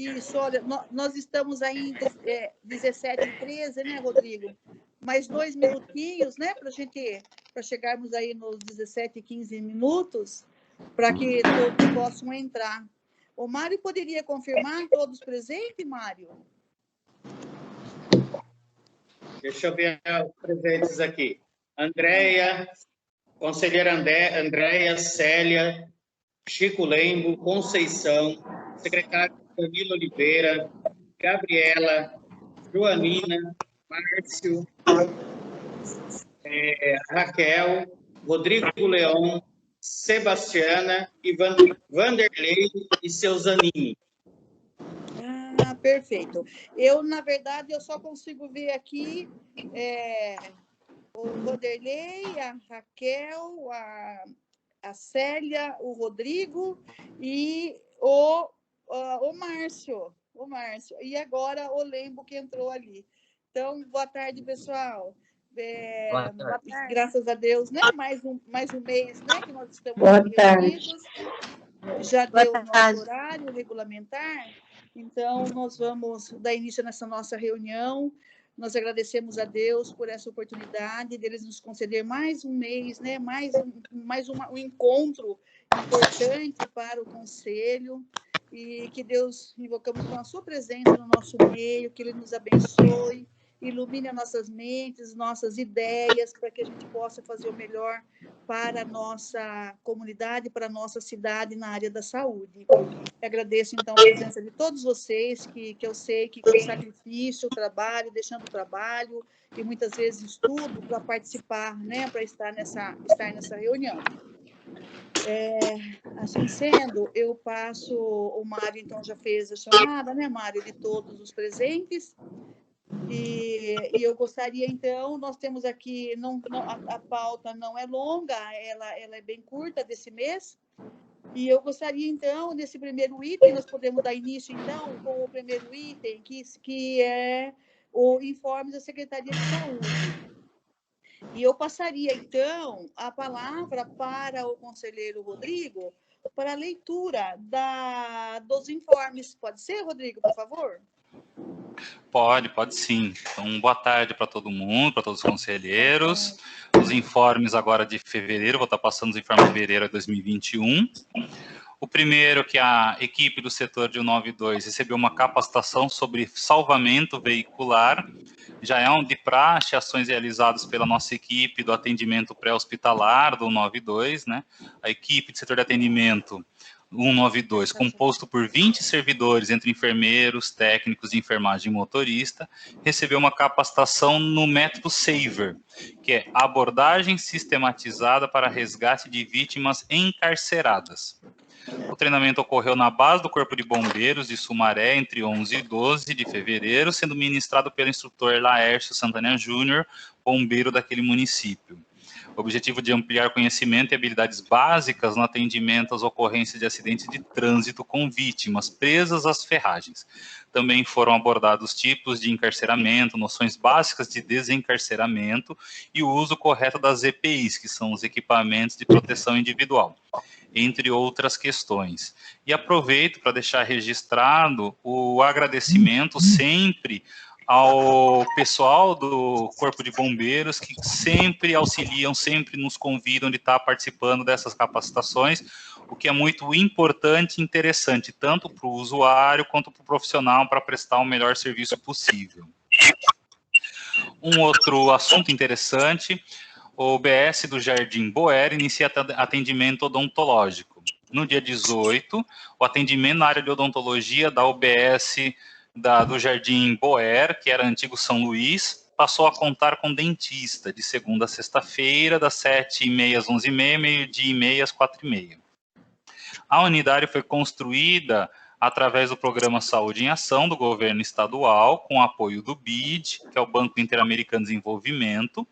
Isso, olha, nós estamos aí em 17h13, né, Rodrigo? Mais 2 minutinhos, né, para chegarmos aí nos 17h15 minutos, para que todos possam entrar. O Mário poderia confirmar todos presentes, Mário? Deixa eu ver os presentes aqui. Andréia, conselheira Andréia, Célia, Chico Lembo, Conceição, secretário Danilo Oliveira, Gabriela, Joanina, Márcio, Raquel, Rodrigo Leão, Sebastiana e Vanderlei e seu Zanini. Ah, perfeito. Eu, na verdade, eu só consigo ver aqui o Vanderlei, a Raquel, a Célia, o Rodrigo e o Márcio. O Márcio. E agora o Lembo que entrou ali. Então, boa tarde, pessoal. Boa tarde. Graças a Deus, né? Mais um mês, né? Que nós estamos Boa reunidos. Já Boa deu o nosso tarde. horário regulamentar. Então, nós vamos dar início nessa nossa reunião. Nós agradecemos a Deus por essa oportunidade deles nos conceder mais um mês, né? mais um encontro importante para o Conselho, e que Deus, invocamos com a sua presença no nosso meio, que Ele nos abençoe, ilumine as nossas mentes, nossas ideias, para que a gente possa fazer o melhor para a nossa comunidade, para a nossa cidade na área da saúde. Agradeço, então, a presença de todos vocês, que eu sei que com sacrifício, trabalho, deixando o trabalho, e muitas vezes estudo para participar, né, para estar nessa reunião. Assim sendo, eu passo, o Mário, então, já fez a chamada, né, Mário, de todos os presentes. E eu gostaria, então, nós temos aqui, a pauta não é longa, ela é bem curta desse mês, e eu gostaria, então, nesse primeiro item, nós podemos dar início, então, com o primeiro item, que é o informe da Secretaria de Saúde. E eu passaria, então, a palavra para o conselheiro Rodrigo, para a leitura dos informes. Pode ser, Rodrigo, por favor? Pode sim. Então, boa tarde para todo mundo, para todos os conselheiros. Os informes agora de fevereiro, vou estar passando os informes de fevereiro de 2021. O primeiro, que a equipe do setor de 192 recebeu uma capacitação sobre salvamento veicular. Já é de praxe, ações realizadas pela nossa equipe do atendimento pré-hospitalar do 192, né? A equipe de setor de atendimento 192, composto por 20 servidores, entre enfermeiros, técnicos de enfermagem e motorista, recebeu uma capacitação no método SAVER, que é abordagem sistematizada para resgate de vítimas encarceradas. O treinamento ocorreu na base do Corpo de Bombeiros de Sumaré, entre 11 e 12 de fevereiro, sendo ministrado pelo instrutor Laércio Santana Júnior, bombeiro daquele município. O objetivo de ampliar conhecimento e habilidades básicas no atendimento às ocorrências de acidentes de trânsito com vítimas presas às ferragens. Também foram abordados tipos de encarceramento, noções básicas de desencarceramento e o uso correto das EPIs, que são os equipamentos de proteção individual, entre outras questões. E aproveito para deixar registrado o agradecimento sempre ao pessoal do Corpo de Bombeiros, que sempre auxiliam, sempre nos convidam de estar participando dessas capacitações, o que é muito importante e interessante, tanto para o usuário quanto para o profissional, para prestar o melhor serviço possível. Um outro assunto interessante: o UBS do Jardim Boer inicia atendimento odontológico. No dia 18, o atendimento na área de odontologia da UBS do Jardim Boer, que era antigo São Luís, passou a contar com dentista, de segunda a sexta-feira, das 7h30 às 11h30, meio-dia e meia às 4h30. A unidade foi construída através do Programa Saúde em Ação do governo estadual, com apoio do BID, que é o Banco Interamericano de Desenvolvimento,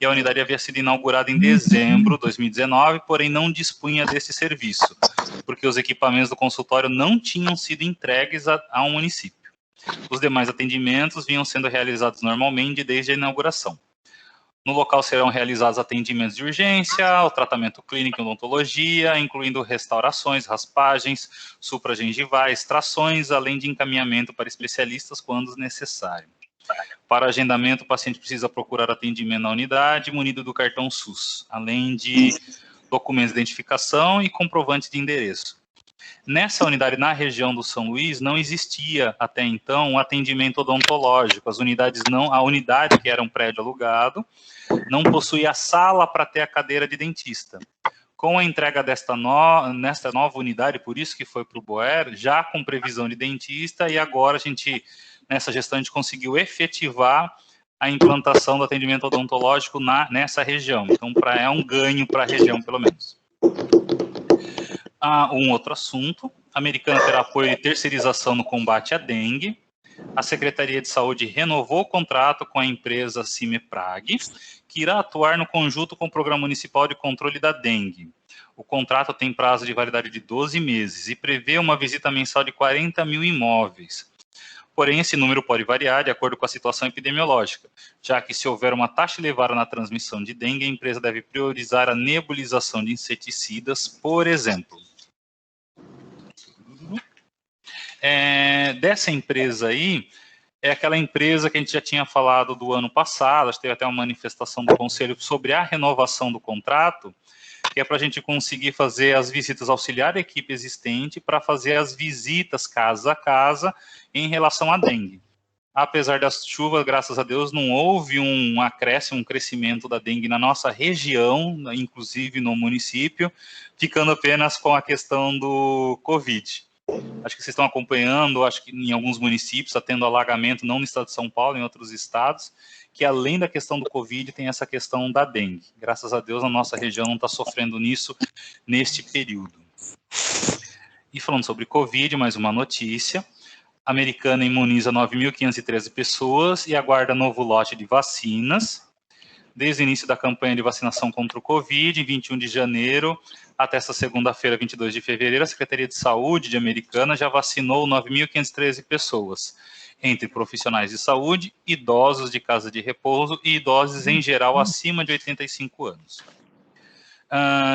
e a unidade havia sido inaugurada em dezembro de 2019, porém não dispunha desse serviço, porque os equipamentos do consultório não tinham sido entregues ao município. Os demais atendimentos vinham sendo realizados normalmente desde a inauguração. No local serão realizados atendimentos de urgência, o tratamento clínico e odontologia, incluindo restaurações, raspagens, supragengivais, trações, além de encaminhamento para especialistas quando necessário. Para agendamento, o paciente precisa procurar atendimento na unidade, munido do cartão SUS, além de documentos de identificação e comprovante de endereço. Nessa unidade, na região do São Luís, não existia até então um atendimento odontológico. A unidade, que era um prédio alugado, não possuía sala para ter a cadeira de dentista. Com a entrega nesta nova unidade, por isso que foi para o BOER, já com previsão de dentista, e agora nessa gestão, a gente conseguiu efetivar a implantação do atendimento odontológico nessa região. Então, é um ganho para a região, pelo menos. Um outro assunto, a Americana terá apoio de terceirização no combate à dengue. A Secretaria de Saúde renovou o contrato com a empresa Cimeprag, que irá atuar no conjunto com o Programa Municipal de Controle da Dengue. O contrato tem prazo de validade de 12 meses e prevê uma visita mensal de 40 mil imóveis. Porém, esse número pode variar de acordo com a situação epidemiológica, já que se houver uma taxa elevada na transmissão de dengue, a empresa deve priorizar a nebulização de inseticidas, por exemplo. Dessa empresa aí, é aquela empresa que a gente já tinha falado do ano passado, acho que teve até uma manifestação do Conselho sobre a renovação do contrato, que é para a gente conseguir fazer as visitas, auxiliar a equipe existente para fazer as visitas casa a casa em relação à dengue. Apesar das chuvas, graças a Deus, não houve um acréscimo, um crescimento da dengue na nossa região, inclusive no município, ficando apenas com a questão do Covid. Acho que vocês estão acompanhando, acho que em alguns municípios está tendo alagamento, não no estado de São Paulo, em outros estados, que além da questão do Covid, tem essa questão da dengue. Graças a Deus, a nossa região não está sofrendo nisso neste período. E falando sobre Covid, mais uma notícia. A Americana imuniza 9.513 pessoas e aguarda novo lote de vacinas. Desde o início da campanha de vacinação contra o Covid, em 21 de janeiro, até essa segunda-feira, 22 de fevereiro, a Secretaria de Saúde de Americana já vacinou 9.513 pessoas, entre profissionais de saúde, idosos de casa de repouso e idosos em geral acima de 85 anos.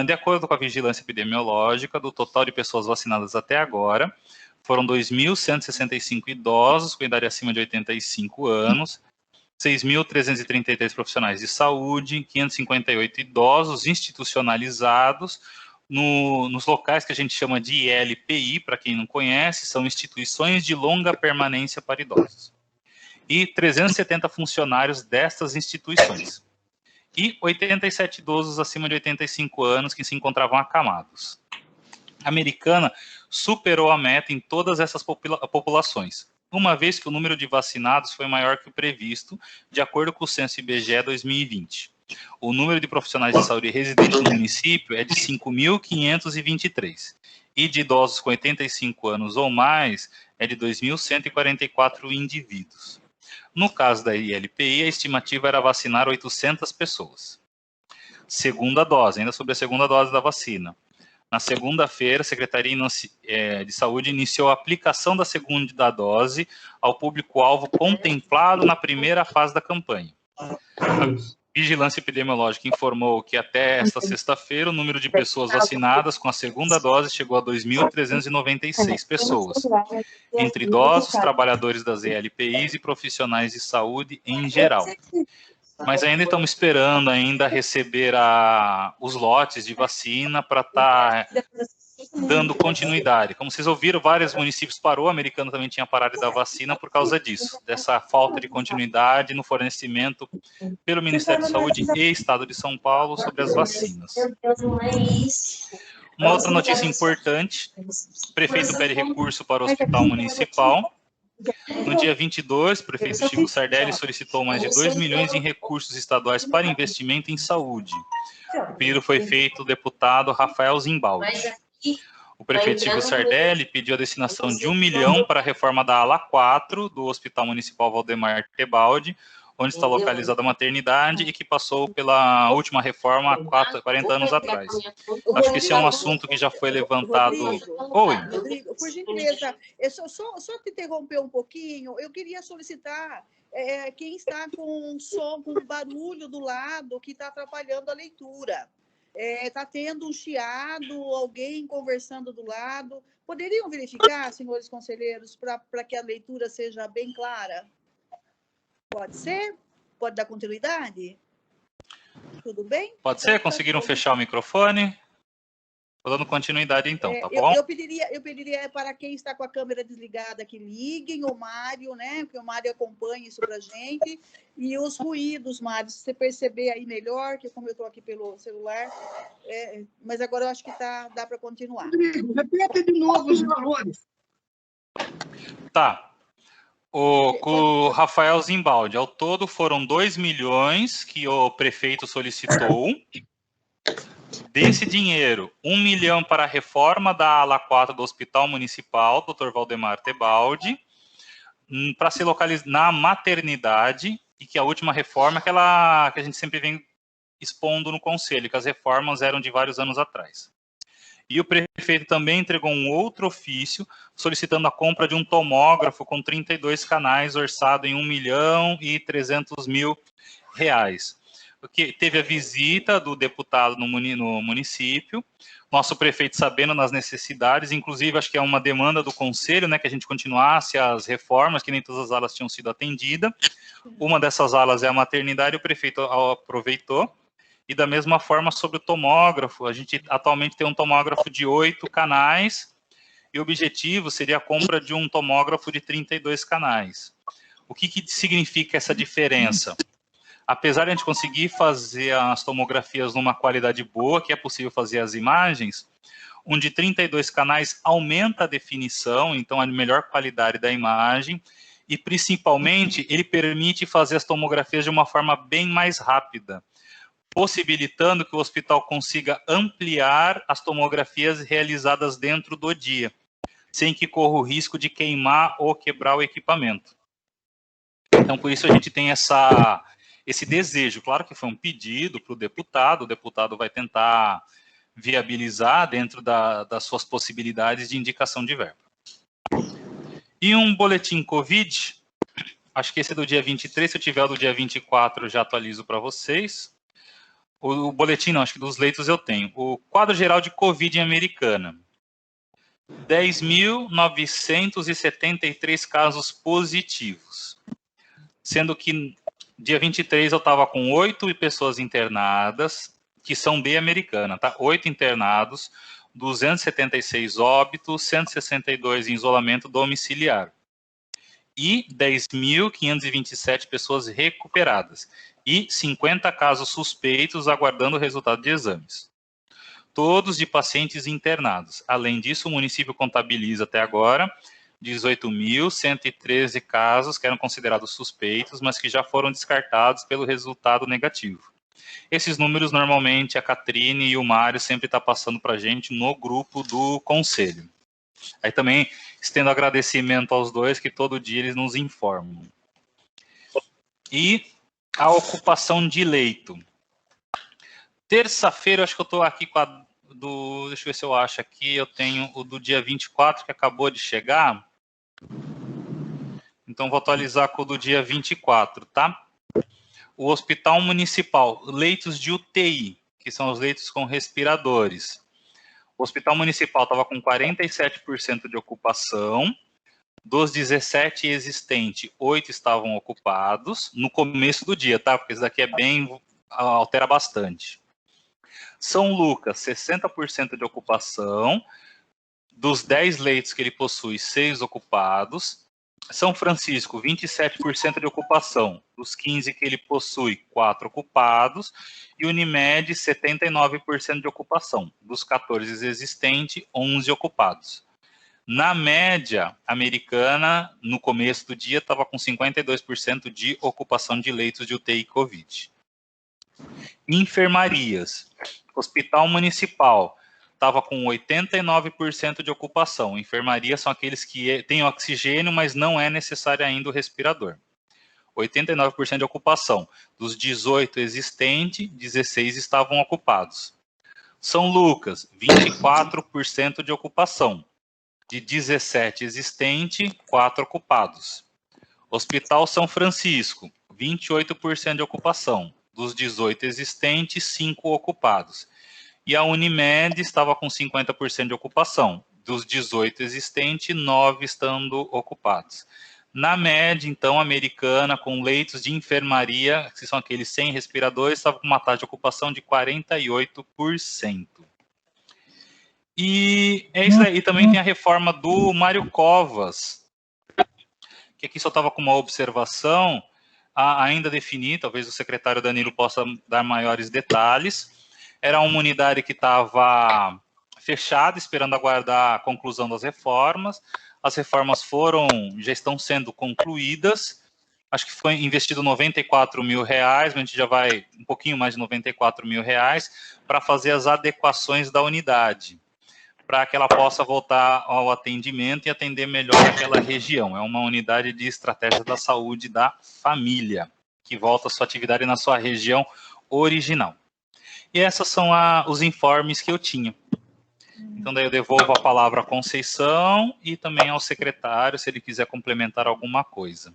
De acordo com a vigilância epidemiológica, do total de pessoas vacinadas até agora, foram 2.165 idosos com idade acima de 85 anos, 6.333 profissionais de saúde, 558 idosos institucionalizados, nos locais que a gente chama de ILPI, para quem não conhece, são instituições de longa permanência para idosos. E 370 funcionários destas instituições. E 87 idosos acima de 85 anos que se encontravam acamados. A Americana superou a meta em todas essas populações, uma vez que o número de vacinados foi maior que o previsto, de acordo com o Censo IBGE 2020. O número de profissionais de saúde residentes no município é de 5.523, e de idosos com 85 anos ou mais é de 2.144 indivíduos. No caso da ILPI, a estimativa era vacinar 800 pessoas. Segunda dose, ainda sobre a segunda dose da vacina. Na segunda-feira, a Secretaria de Saúde iniciou a aplicação da segunda dose ao público-alvo contemplado na primeira fase da campanha. A Vigilância Epidemiológica informou que até esta sexta-feira o número de pessoas vacinadas com a segunda dose chegou a 2.396 pessoas, entre idosos, trabalhadores das ELPIs e profissionais de saúde em geral. Mas ainda estamos esperando receber os lotes de vacina para estar dando continuidade. Como vocês ouviram, vários municípios parou, o Americano também tinha parado de dar vacina por causa disso, dessa falta de continuidade no fornecimento pelo Ministério da Saúde e Estado de São Paulo sobre as vacinas. Uma outra notícia importante, o prefeito pede recurso para o Hospital Municipal. No dia 22, o prefeito Chico Sardelli solicitou mais de 2 milhões em recursos estaduais para investimento em saúde. O pedido foi feito do deputado Rafael Zimbaldi. O prefeito Chico Sardelli pediu a destinação de 1 milhão para a reforma da ala 4 do Hospital Municipal Valdemar Tebaldi, onde está localizada a maternidade e que passou pela última reforma há 40 anos atrás. Acho que esse é um assunto que já foi levantado... Rodrigo, por gentileza, só te interromper um pouquinho, eu queria solicitar quem está com um som, com um barulho do lado que está atrapalhando a leitura. Está tendo um chiado, alguém conversando do lado. Poderiam verificar, senhores conselheiros, para que a leitura seja bem clara? Pode ser? Pode dar continuidade? Tudo bem? Pode ser? Conseguiram fechar o microfone? Estou dando continuidade então, tá bom? Eu pediria para quem está com a câmera desligada que liguem, o Mário, né? Que o Mário acompanhe isso para a gente. E os ruídos, Mário, se você perceber aí melhor, que como eu estou aqui pelo celular, mas agora eu acho que dá para continuar. Repete de novo os valores. Tá. O Rafael Zimbaldi, ao todo foram 2 milhões que o prefeito solicitou. Desse dinheiro, 1 milhão para a reforma da ala 4 do Hospital Municipal, Dr. Valdemar Tebaldi, para ser localizado na maternidade, e que a última reforma é aquela que a gente sempre vem expondo no conselho, que as reformas eram de vários anos atrás. E o prefeito também entregou um outro ofício solicitando a compra de um tomógrafo com 32 canais orçado em R$1.300.000. Que teve a visita do deputado no município, nosso prefeito sabendo das necessidades, inclusive acho que é uma demanda do conselho, né, que a gente continuasse as reformas, que nem todas as alas tinham sido atendidas. Uma dessas alas é a maternidade, o prefeito aproveitou. E da mesma forma sobre o tomógrafo, a gente atualmente tem um tomógrafo de 8 canais, e o objetivo seria a compra de um tomógrafo de 32 canais. O que significa essa diferença? Apesar de a gente conseguir fazer as tomografias numa qualidade boa, que é possível fazer as imagens, um de 32 canais aumenta a definição, então a melhor qualidade da imagem, e principalmente ele permite fazer as tomografias de uma forma bem mais rápida, possibilitando que o hospital consiga ampliar as tomografias realizadas dentro do dia, sem que corra o risco de queimar ou quebrar o equipamento. Então, por isso a gente tem esse desejo. Claro que foi um pedido para o deputado vai tentar viabilizar dentro das suas possibilidades de indicação de verba. E um boletim Covid, acho que esse é do dia 23, se eu tiver o do dia 24 eu já atualizo para vocês. O boletim não, acho que dos leitos eu tenho. O quadro geral de Covid em Americana. 10.973 casos positivos. Sendo que dia 23 eu estava com 8 pessoas internadas, que são de Americana, tá? 8 internados, 276 óbitos, 162 em isolamento domiciliar. E 10.527 pessoas recuperadas. E 50 casos suspeitos aguardando o resultado de exames. Todos de pacientes internados. Além disso, o município contabiliza até agora 18.113 casos que eram considerados suspeitos, mas que já foram descartados pelo resultado negativo. Esses números, normalmente, a Catrine e o Mário sempre estão passando para a gente no grupo do conselho. Aí também estendo agradecimento aos dois, que todo dia eles nos informam. E a ocupação de leito. Terça-feira, acho que eu estou aqui com a deixa eu ver se eu acho aqui, eu tenho o do dia 24, que acabou de chegar. Então, vou atualizar com o do dia 24, tá? O Hospital Municipal, leitos de UTI, que são os leitos com respiradores. O Hospital Municipal estava com 47% de ocupação. Dos 17 existentes, 8 estavam ocupados no começo do dia, tá? Porque isso daqui altera bastante. São Lucas, 60% de ocupação. Dos 10 leitos que ele possui, 6 ocupados. São Francisco, 27% de ocupação. Dos 15 que ele possui, 4 ocupados. E Unimed, 79% de ocupação. Dos 14 existentes, 11 ocupados. Na média americana, no começo do dia, estava com 52% de ocupação de leitos de UTI Covid. Enfermarias. Hospital Municipal estava com 89% de ocupação. Enfermaria são aqueles que têm oxigênio, mas não é necessário ainda o respirador. 89% de ocupação. Dos 18 existentes, 16 estavam ocupados. São Lucas, 24% de ocupação. De 17 existentes, 4 ocupados. Hospital São Francisco, 28% de ocupação. Dos 18 existentes, 5 ocupados. E a Unimed estava com 50% de ocupação. Dos 18 existentes, 9 estando ocupados. Na média, então, americana, com leitos de enfermaria, que são aqueles sem respiradores, estava com uma taxa de ocupação de 48%. E é isso aí. E também tem a reforma do Mário Covas, que aqui só estava com uma observação a ainda definir, talvez o secretário Danilo possa dar maiores detalhes. Era uma unidade que estava fechada, esperando aguardar a conclusão das reformas. As reformas já estão sendo concluídas. Acho que foi investido R$94 mil, a gente já vai um pouquinho mais de R$94 mil para fazer as adequações da unidade, para que ela possa voltar ao atendimento e atender melhor aquela região. É uma unidade de estratégia da saúde da família, que volta a sua atividade na sua região original. E esses são os informes que eu tinha. Então, daí eu devolvo a palavra à Conceição e também ao secretário, se ele quiser complementar alguma coisa.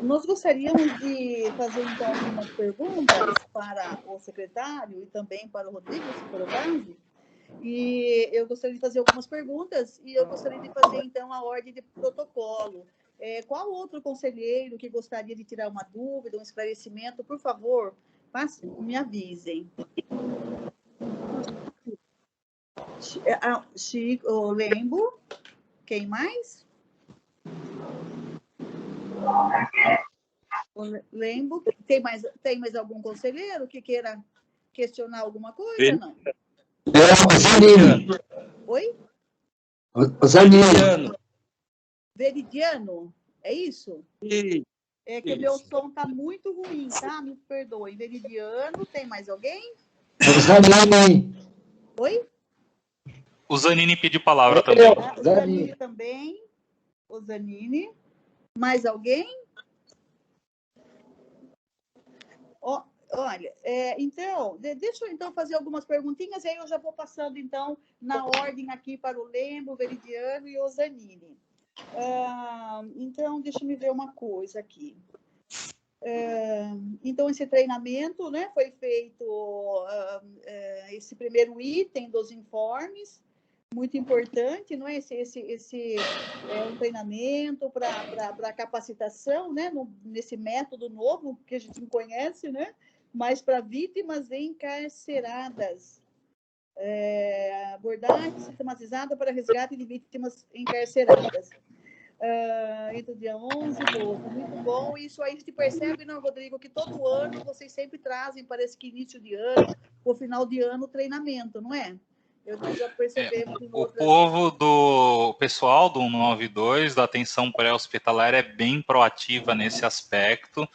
Nós gostaríamos de fazer, então, algumas perguntas para o secretário e também para o Rodrigo, se for o caso. E eu gostaria de fazer algumas perguntas e eu gostaria de fazer, então, a ordem de protocolo. Qual outro conselheiro que gostaria de tirar uma dúvida, um esclarecimento, por favor, me avisem. Chico, Lembo, quem mais? Lembo, tem mais algum conselheiro que queira questionar alguma coisa? Não? O Zanini. Oi? O Zanini. Veridiano, é isso? Sim. É que o meu som está muito ruim, tá? Me perdoe. Veridiano, tem mais alguém? O Zanini. Oi? O Zanini pediu palavra também. O Zanini também. O Zanini. Mais alguém? Olha, então, deixa eu então fazer algumas perguntinhas, e aí eu já vou passando, então, na ordem aqui para o Lembo, o Veridiano e o Zanini. Então, deixa eu ver uma coisa aqui. Então, esse treinamento, né, foi feito, esse primeiro item dos informes, muito importante, não é? Esse é um treinamento para capacitação, né, nesse método novo que a gente não conhece, né, mas para vítimas encarceradas. Abordagem sistematizada para resgate de vítimas encarceradas. Entre o dia 11 e 12, muito bom. Isso aí a gente percebe, não, Rodrigo, que todo ano vocês sempre trazem, parece que início de ano, ou final de ano, treinamento, não é? Nós já percebemos. O pessoal do 192, da atenção pré-hospitalar, é bem proativa nesse aspecto,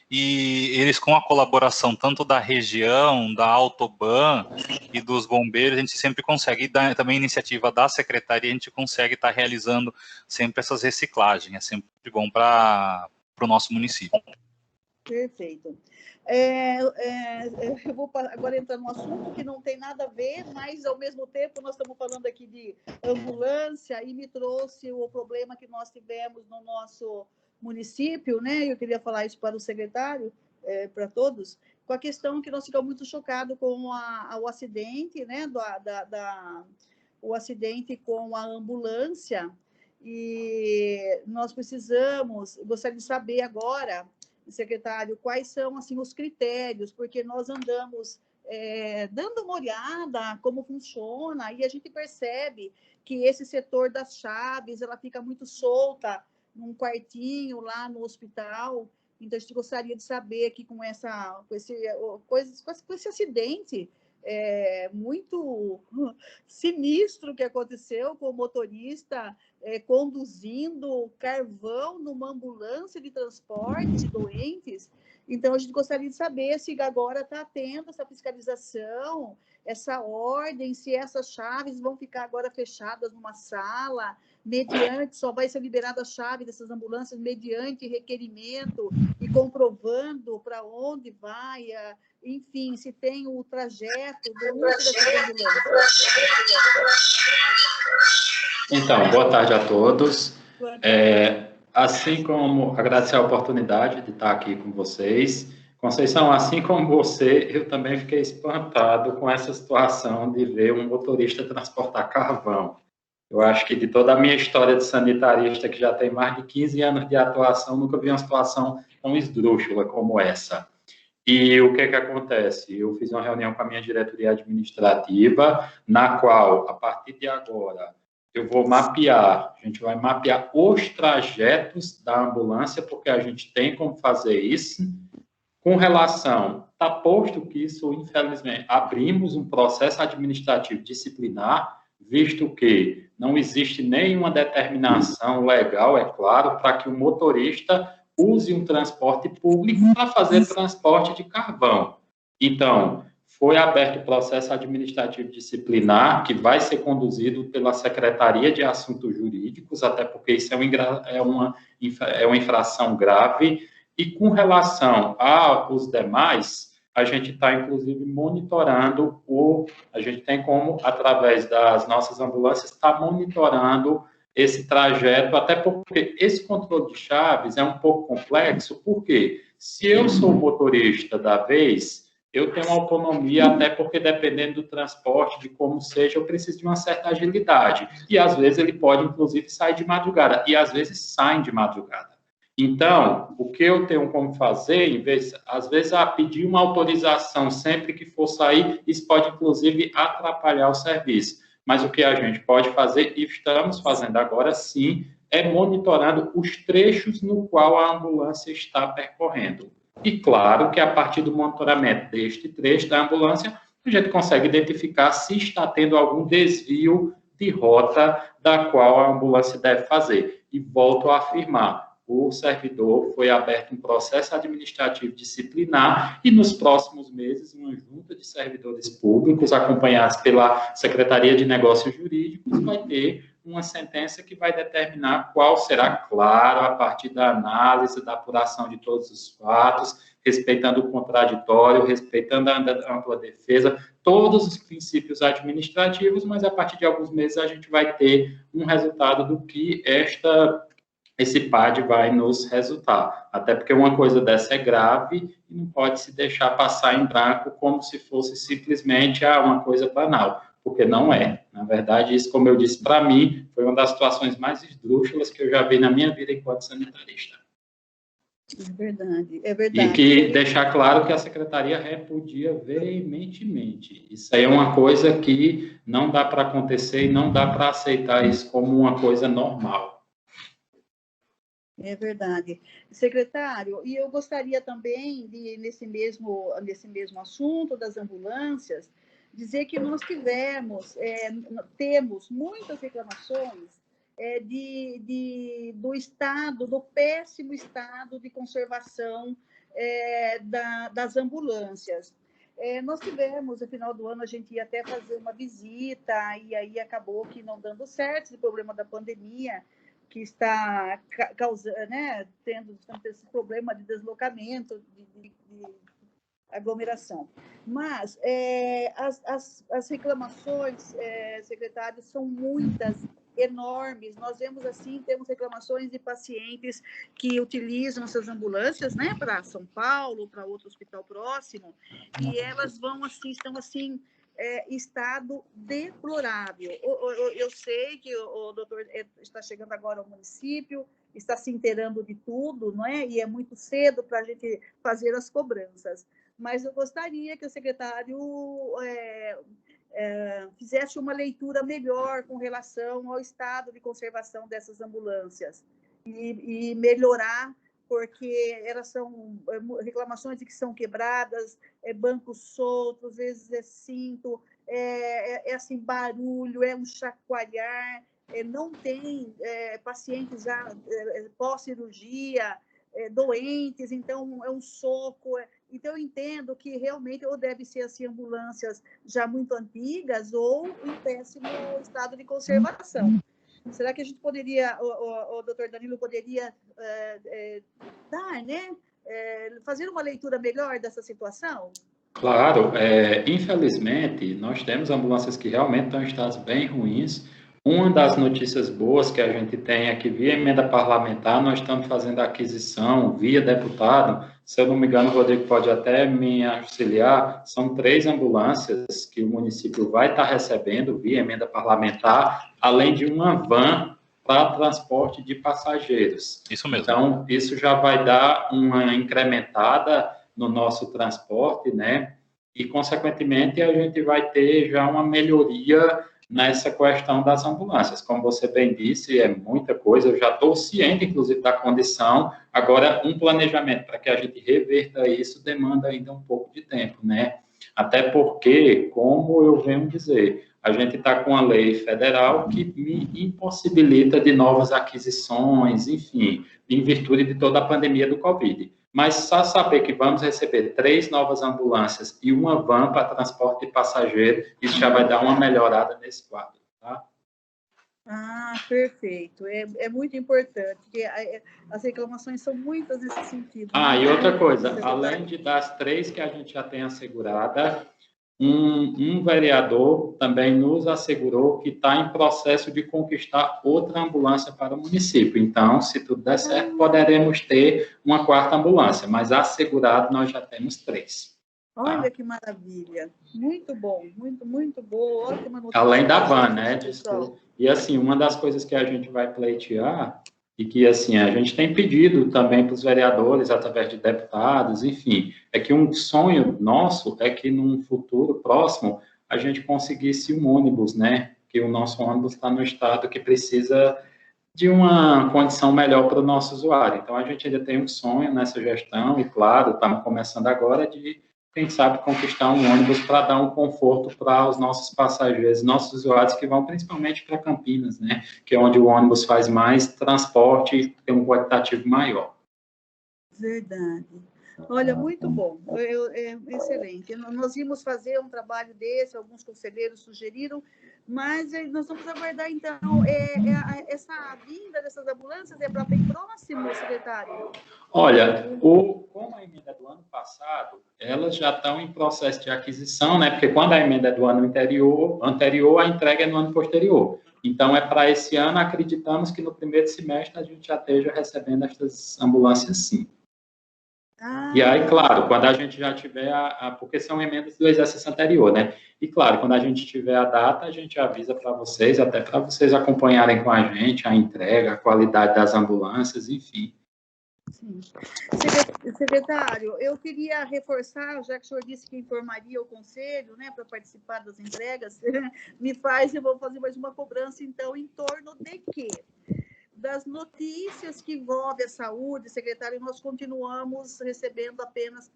e eles, com a colaboração tanto da região, da Autoban e dos bombeiros, a gente sempre consegue, e também a iniciativa da secretaria, a gente consegue estar realizando sempre essas reciclagens. É sempre bom para o nosso município. Perfeito. Eu vou agora entrar num assunto que não tem nada a ver, mas, ao mesmo tempo, nós estamos falando aqui de ambulância e me trouxe o problema que nós tivemos no nosso município, né? Eu queria falar isso para o secretário, para todos, com a questão que nós ficamos muito chocados com o acidente, né? O acidente com a ambulância, e nós gostaria de saber agora, secretário, quais são, assim, os critérios, porque nós andamos dando uma olhada como funciona, e a gente percebe que esse setor das chaves, ela fica muito solta num quartinho lá no hospital. Então, a gente gostaria de saber aqui com esse acidente muito sinistro que aconteceu com o motorista conduzindo carvão numa ambulância de transporte de doentes. Então, a gente gostaria de saber se agora está tendo essa fiscalização, essa ordem, se essas chaves vão ficar agora fechadas numa sala, só vai ser liberada a chave dessas ambulâncias mediante requerimento e comprovando para onde vai, enfim, se tem o trajeto do uso dessas ambulâncias. Então, boa tarde a todos. assim como agradecer a oportunidade de estar aqui com vocês. Conceição, assim como você, eu também fiquei espantado com essa situação de ver um motorista transportar carvão. Eu acho que de toda a minha história de sanitarista, que já tem mais de 15 anos de atuação, nunca vi uma situação tão esdrúxula como essa. E o que acontece? Eu fiz uma reunião com a minha diretoria administrativa, na qual, a partir de agora, eu vou mapear, a gente vai mapear os trajetos da ambulância, porque a gente tem como fazer isso. Com relação, está posto que isso, infelizmente, abrimos um processo administrativo disciplinar, visto que não existe nenhuma determinação legal, é claro, para que o motorista use um transporte público para fazer transporte de carvão. Então, foi aberto o processo administrativo disciplinar, que vai ser conduzido pela Secretaria de Assuntos Jurídicos, até porque isso é uma infração grave. E com relação aos demais, a gente está, inclusive, monitorando a gente tem como, através das nossas ambulâncias, estar monitorando esse trajeto, até porque esse controle de chaves é um pouco complexo, porque se eu sou o motorista da vez, eu tenho autonomia, até porque dependendo do transporte, de como seja, eu preciso de uma certa agilidade. E às vezes ele pode, inclusive, sair de madrugada, e às vezes saem de madrugada. Então, o que eu tenho como fazer, em vez, às vezes, pedir uma autorização sempre que for sair, isso pode, inclusive, atrapalhar o serviço. Mas o que a gente pode fazer, e estamos fazendo agora sim, é monitorando os trechos no qual a ambulância está percorrendo. E claro que a partir do monitoramento deste trecho da ambulância, a gente consegue identificar se está tendo algum desvio de rota da qual a ambulância deve fazer. E volto a afirmar, o servidor foi aberto um processo administrativo disciplinar e nos próximos meses uma junta de servidores públicos acompanhados pela Secretaria de Negócios Jurídicos vai ter uma sentença que vai determinar qual será, claro, a partir da análise, da apuração de todos os fatos, respeitando o contraditório, respeitando a ampla defesa, todos os princípios administrativos, mas a partir de alguns meses a gente vai ter um resultado do que esse PAD vai nos resultar. Até porque uma coisa dessa é grave e não pode se deixar passar em branco como se fosse simplesmente uma coisa banal, porque não é. Na verdade, isso, como eu disse, para mim, foi uma das situações mais esdrúxulas que eu já vi na minha vida enquanto sanitarista. É verdade, é verdade. E que deixar claro que a Secretaria repudia veementemente. Isso aí é uma coisa que não dá para acontecer e não dá para aceitar isso como uma coisa normal. É verdade. Secretário, e eu gostaria também de, nesse mesmo assunto das ambulâncias, dizer que nós temos muitas reclamações do péssimo estado de conservação das ambulâncias. Nós tivemos, no final do ano, a gente ia até fazer uma visita, e aí acabou que não dando certo, o problema da pandemia, que está causando, né, tendo esse problema de deslocamento, de aglomeração. Mas as reclamações, secretário, são muitas, enormes. Nós vemos assim, temos reclamações de pacientes que utilizam essas ambulâncias, né, para São Paulo, para outro hospital próximo, e elas estão assim, estado deplorável. Eu sei que o doutor está chegando agora ao município, está se inteirando de tudo, não é? E é muito cedo para a gente fazer as cobranças. Mas eu gostaria que o secretário fizesse uma leitura melhor com relação ao estado de conservação dessas ambulâncias e melhorar, porque elas são reclamações de que são quebradas, bancos soltos, às vezes é cinto, assim, barulho, um chacoalhar, não tem pacientes já pós-cirurgia, doentes, então é um soco. Então, eu entendo que realmente ou deve ser assim, ambulâncias já muito antigas ou em péssimo estado de conservação. Será que a gente poderia, o doutor Danilo poderia fazer uma leitura melhor dessa situação? Claro, infelizmente, nós temos ambulâncias que realmente estão em estados bem ruins. Uma das notícias boas que a gente tem é que, via emenda parlamentar, nós estamos fazendo a aquisição via deputado. Se eu não me engano, o Rodrigo pode até me auxiliar, são 3 ambulâncias que o município vai estar recebendo via emenda parlamentar, além de uma van para transporte de passageiros. Isso mesmo. Então, isso já vai dar uma incrementada no nosso transporte, né? E, consequentemente, a gente vai ter já uma melhoria nessa questão das ambulâncias. Como você bem disse, é muita coisa, eu já estou ciente, inclusive, da condição. Agora, um planejamento para que a gente reverta isso demanda ainda um pouco de tempo, né? Até porque, como eu venho dizer, a gente está com a lei federal que me impossibilita de novas aquisições, enfim, em virtude de toda a pandemia do Covid. Mas só saber que vamos receber 3 novas ambulâncias e uma van para transporte de passageiro, isso já vai dar uma melhorada nesse quadro, tá? Ah, perfeito. É muito importante, porque as reclamações são muitas nesse sentido. Ah, e outra coisa, além das 3 que a gente já tem assegurada, um vereador também nos assegurou que está em processo de conquistar outra ambulância para o município. Então, se tudo der certo, poderemos ter uma 4ª ambulância, mas assegurado nós já temos 3. Olha tá? Que maravilha. Muito bom, muito boa. Ótima notícia. Além da van, né? E assim, uma das coisas que a gente vai pleitear e que, assim, a gente tem pedido também para os vereadores, através de deputados, enfim, é que um sonho nosso é que, num futuro próximo, a gente conseguisse um ônibus, né? Que o nosso ônibus está no estado que precisa de uma condição melhor para o nosso usuário. Então, a gente ainda tem um sonho nessa gestão, e, claro, estamos começando agora de, quem sabe, conquistar um ônibus para dar um conforto para os nossos passageiros, nossos usuários que vão principalmente para Campinas, né? Que é onde o ônibus faz mais transporte e tem um qualitativo maior. Verdade. Olha, muito bom. Excelente. Nós íamos fazer um trabalho desse, alguns conselheiros sugeriram, mas nós vamos aguardar, então, essa vinda dessas ambulâncias é para bem próximo, secretário? Olha, como a emenda do ano passado, elas já estão em processo de aquisição, né? Porque quando a emenda é do ano anterior, a entrega é no ano posterior. Então, é para esse ano, acreditamos que no primeiro semestre a gente já esteja recebendo essas ambulâncias, sim. E aí, claro, quando a gente já tiver porque são emendas do exercício anterior, né? E claro, quando a gente tiver a data, a gente avisa para vocês, até para vocês acompanharem com a gente a entrega, a qualidade das ambulâncias, enfim. Sim. Secretário, eu queria reforçar, já que o senhor disse que informaria o conselho, né, para participar das entregas, eu vou fazer mais uma cobrança, então, em torno de quê? Das notícias que envolvem a saúde, secretário, nós continuamos recebendo apenas,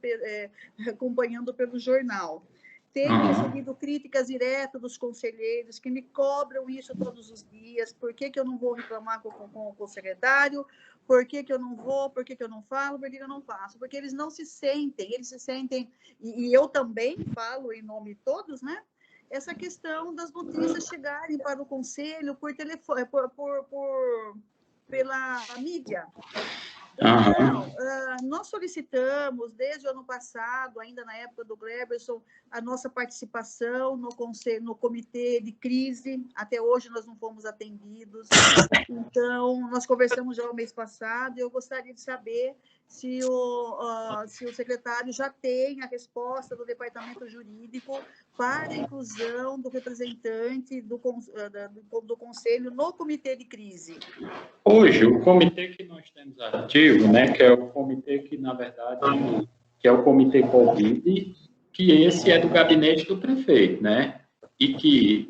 acompanhando pelo jornal. Tenho recebido críticas diretas dos conselheiros que me cobram isso todos os dias. Por que eu não vou reclamar com o secretário? Por que eu não vou? Por que eu não falo? Por que eu não faço? Porque eles não se sentem, e eu também falo em nome de todos, né? Essa questão das notícias chegarem para o conselho por telefone, pela mídia. Então, nós solicitamos, desde o ano passado, ainda na época do Gleberson, a nossa participação no comitê de crise. Até hoje nós não fomos atendidos. Então, nós conversamos já o mês passado e eu gostaria de saber se o secretário já tem a resposta do departamento jurídico para a inclusão do representante do conselho no comitê de crise. Hoje, o comitê que nós temos ativo, né, que é o comitê que, na verdade, que é o comitê Covid, que esse é do gabinete do prefeito, né, e que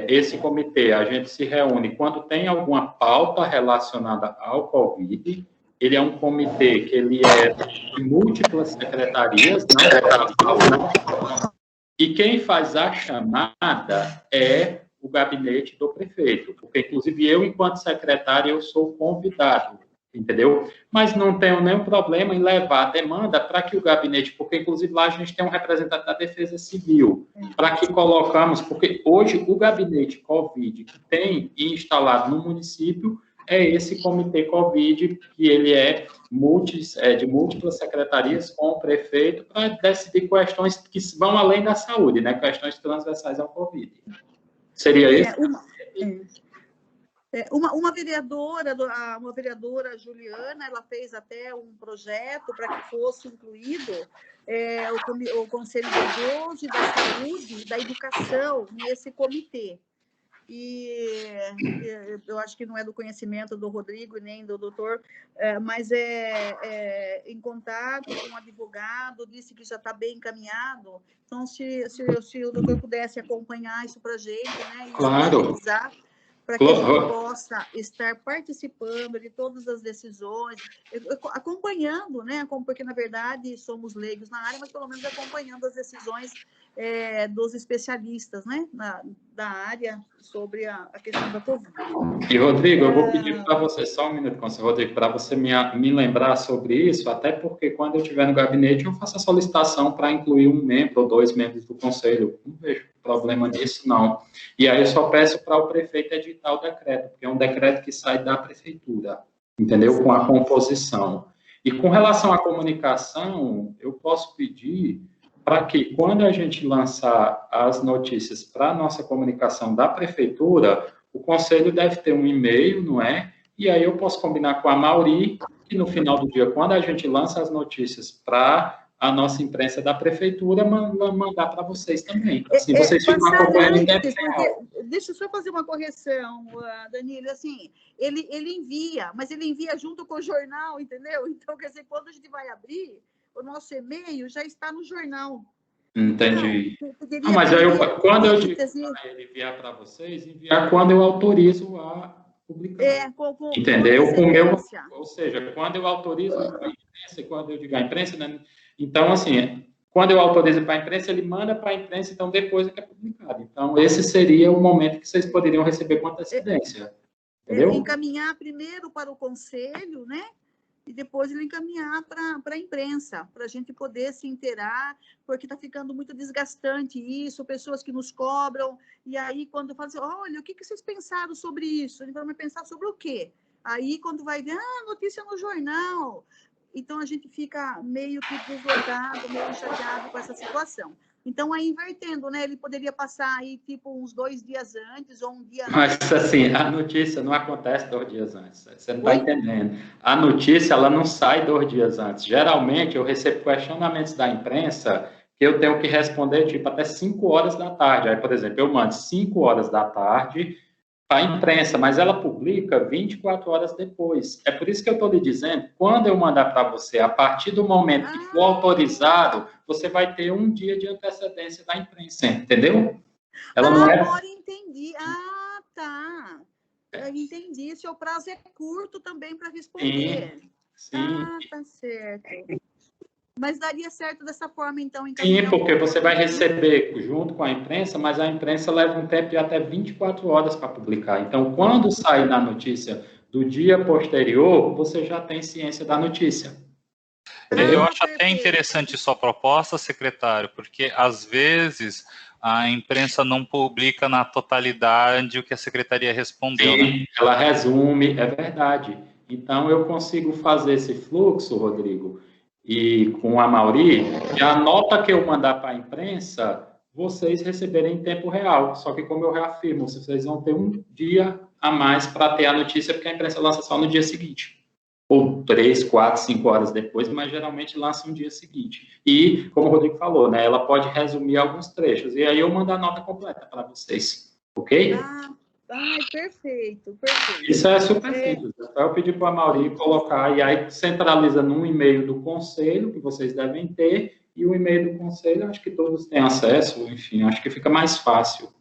esse comitê, a gente se reúne quando tem alguma pauta relacionada ao Covid. Ele é um comitê que ele é de múltiplas secretarias, não? E quem faz a chamada é o gabinete do prefeito, porque, inclusive, eu, enquanto secretário, eu sou convidado, entendeu? Mas não tenho nenhum problema em levar a demanda para que o gabinete, porque, inclusive, lá a gente tem um representante da Defesa Civil, para que colocamos, porque hoje o gabinete Covid que tem instalado no município é esse comitê Covid, que ele é de múltiplas secretarias com o prefeito para decidir questões que vão além da saúde, né? Questões transversais ao Covid. Seria isso? Uma vereadora, uma vereadora Juliana, ela fez até um projeto para que fosse incluído o Conselho do Idoso e da Saúde, da Educação, nesse comitê. E eu acho que não é do conhecimento do Rodrigo nem do doutor, mas em contato com um advogado, disse que já está bem encaminhado. Então, se o doutor pudesse acompanhar isso para a gente, né, e Claro. para que a gente possa estar participando de todas as decisões, acompanhando, né, porque, na verdade, somos leigos na área, mas pelo menos acompanhando as decisões dos especialistas, né, da área sobre a questão da Covid. E, Rodrigo, eu vou pedir para você, só um minuto, Rodrigo, para você me lembrar sobre isso, até porque quando eu estiver no gabinete, eu faço a solicitação para incluir um membro ou 2 membros do conselho. Não vejo problema nisso, não. E aí eu só peço para o prefeito editar o decreto, porque é um decreto que sai da prefeitura, entendeu? Com a composição. E com relação à comunicação, eu posso pedir para que, quando a gente lançar as notícias para a nossa comunicação da prefeitura, o conselho deve ter um e-mail, não é? E aí eu posso combinar com a Mauri, que no final do dia, quando a gente lança as notícias para a nossa imprensa da prefeitura, mandar para vocês também. Assim, vocês ficam acompanhando em tempo real. Deixa eu só fazer uma correção, Danilo. Assim, ele envia, mas ele envia junto com o jornal, entendeu? Então, quer dizer, quando a gente vai abrir, o nosso e-mail já está no jornal. Entendi. Não, mas aí quando eu digo para ele enviar para vocês, enviar quando eu autorizo a publicar. Entendeu? Ou seja, quando eu autorizo a imprensa, quando eu digo a imprensa, né? Então, assim, quando eu autorizo para a imprensa, ele manda para a imprensa, então depois é que é publicado. Então, esse seria o momento que vocês poderiam receber com antecedência. Entendeu? Encaminhar primeiro para o conselho, né? E depois ele encaminhar para a imprensa, para a gente poder se inteirar, porque está ficando muito desgastante isso, pessoas que nos cobram, e aí quando falam assim, olha, o que vocês pensaram sobre isso? Eles vão pensar sobre o quê? Aí quando vai ver, notícia no jornal. Então a gente fica meio que deslocado, meio chateado com essa situação. Então, aí invertendo, né? Ele poderia passar aí, tipo, uns 2 dias antes ou um dia antes. Mas, assim, a notícia não acontece 2 dias antes. Você não está entendendo. A notícia, ela não sai 2 dias antes. Geralmente, eu recebo questionamentos da imprensa que eu tenho que responder, tipo, até 5 horas da tarde. Aí, por exemplo, eu mando 5 horas da tarde para a imprensa, mas ela publica 24 horas depois. É por isso que eu estou lhe dizendo, quando eu mandar para você, a partir do momento que for autorizado, você vai ter 1 dia de antecedência da imprensa, entendeu? Ela não é... Agora entendi. Tá. Eu entendi. Seu prazo é curto também para responder. Sim. Tá certo. Mas daria certo dessa forma, então? Sim, porque você vai receber junto com a imprensa, mas a imprensa leva um tempo de até 24 horas para publicar. Então, quando sair na notícia do dia posterior, você já tem ciência da notícia. Eu acho até interessante sua proposta, secretário, porque às vezes a imprensa não publica na totalidade o que a secretaria respondeu. Sim, ela resume, é verdade. Então, eu consigo fazer esse fluxo, Rodrigo, e com a Mauri, e a nota que eu mandar para a imprensa, vocês receberem em tempo real. Só que, como eu reafirmo, vocês vão ter 1 dia a mais para ter a notícia, porque a imprensa lança só no dia seguinte. Ou 3, 4, 5 horas depois, mas geralmente lança no dia seguinte. E, como o Rodrigo falou, né, ela pode resumir alguns trechos. E aí eu mando a nota completa para vocês. Ok? Perfeito. Isso é super simples. Então, eu pedi para a Mauri colocar, e aí centraliza num e-mail do conselho, que vocês devem ter, e o e-mail do conselho, acho que todos têm acesso, enfim, acho que fica mais fácil.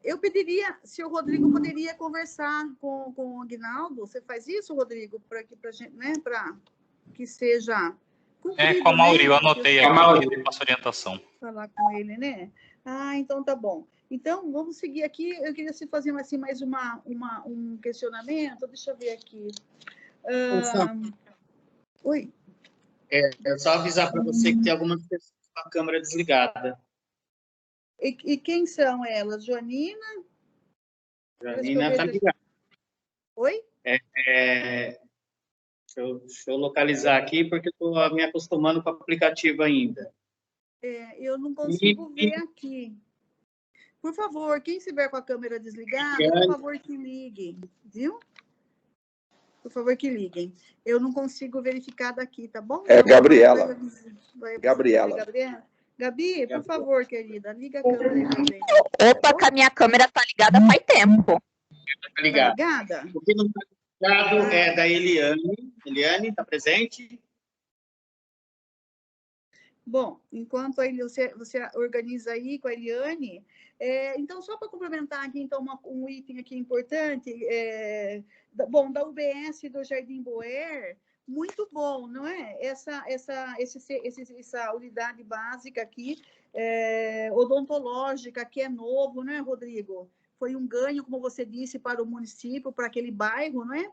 Eu pediria, se o Rodrigo poderia conversar com o Aguinaldo, você faz isso, Rodrigo, para gente, né, para que seja cumprido, com a Mauri, né? eu anotei aqui, eu passo orientação. Falar com ele, né? Então tá bom. Então, vamos seguir aqui. Eu queria fazer assim, mais um questionamento. Deixa eu ver aqui. Oi? É só avisar para você que tem algumas pessoas com a câmera desligada. E quem são elas? Joanina? Joanina está ligada. Oi? Deixa eu localizar aqui, porque estou me acostumando com o aplicativo ainda. Eu não consigo ver aqui. Por favor, quem estiver com a câmera desligada, por favor que liguem, viu? Por favor que liguem. Eu não consigo verificar daqui, tá bom? É Então, Gabriela. Gabriela. Gabi, por favor, querida, liga a câmera aí pra gente. Opa, que a minha câmera tá ligada faz tempo. Tá ligado. Tá ligada? O que não está ligado é da Eliane. Eliane, está presente? Bom, enquanto aí você organiza aí com a Eliane, então, só para complementar aqui, então, um item aqui importante, da UBS do Jardim Boer, muito bom, não é? Essa unidade básica aqui, odontológica, que é novo, não é, Rodrigo? Foi um ganho, como você disse, para o município, para aquele bairro, não é?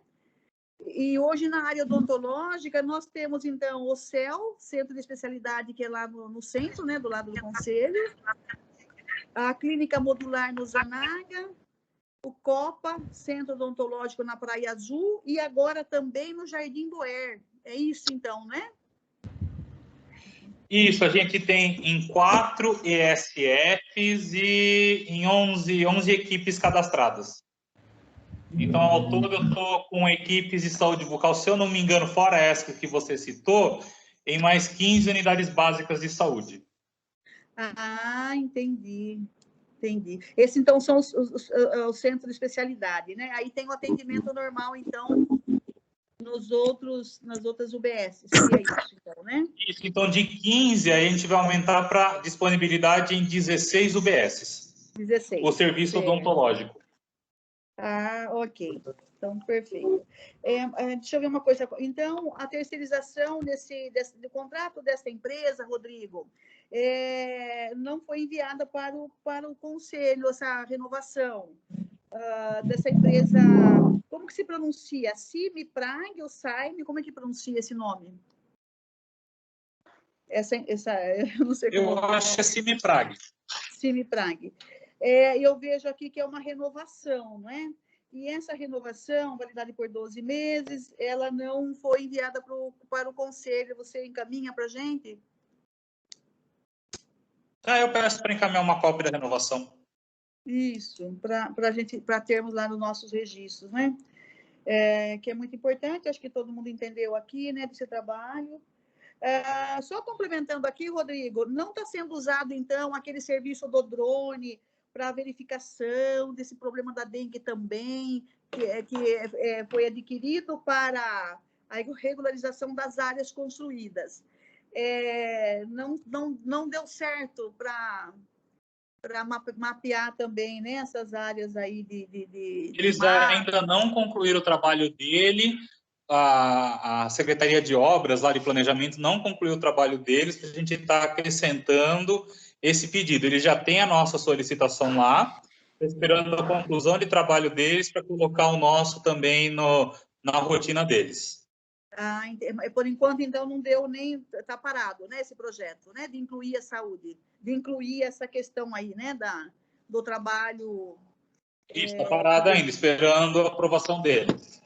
E hoje, na área odontológica, nós temos, então, o CEL, Centro de Especialidade, que é lá no centro, né, do lado do Conselho, a Clínica Modular no Zanaga, o COPA, Centro Odontológico na Praia Azul, e agora também no Jardim Boer. É isso, então, né? Isso, a gente tem em 4 ESFs e em 11 equipes cadastradas. Então, ao todo, eu estou com equipes de saúde bucal, se eu não me engano, fora essa que você citou, em mais 15 unidades básicas de saúde. Ah, entendi. Entendi. Esses, então, são os centros de especialidade, né? Aí tem o atendimento normal, então, nas outras UBS. Seria isso, então, né? Isso, então, de 15, aí a gente vai aumentar para disponibilidade em 16 UBSs. 16. O serviço odontológico. Ah, ok. Então, perfeito. Deixa eu ver uma coisa. Então, a terceirização do contrato dessa empresa, Rodrigo, não foi enviada para o conselho, essa renovação dessa empresa. Como que se pronuncia? CIMIPRAG ou SAIME? Como é que pronuncia esse nome? Eu não sei como. Eu acho que é CIMIPRAG. CIMIPRAG. Eu vejo aqui que é uma renovação, não é? E essa renovação, validade por 12 meses, ela não foi enviada para o conselho. Você encaminha para a gente? Eu peço para encaminhar uma cópia da renovação. Isso, para termos lá nos nossos registros, né? Que é muito importante, acho que todo mundo entendeu aqui, né, desse trabalho. Só complementando aqui, Rodrigo, não está sendo usado, então, aquele serviço do drone para verificação desse problema da dengue também, que foi adquirido para a regularização das áreas construídas. Não deu certo para mapear também, né, essas áreas aí Eles ainda não concluíram o trabalho dele, a Secretaria de Obras, lá de Planejamento, não concluiu o trabalho deles, a gente está acrescentando esse pedido. Eles já têm a nossa solicitação lá, esperando a conclusão de trabalho deles para colocar o nosso também na rotina deles. Por enquanto, então, não deu nem... Está parado, né, esse projeto, né, de incluir a saúde, de incluir essa questão aí, né, do trabalho... Está parado ainda, esperando a aprovação deles.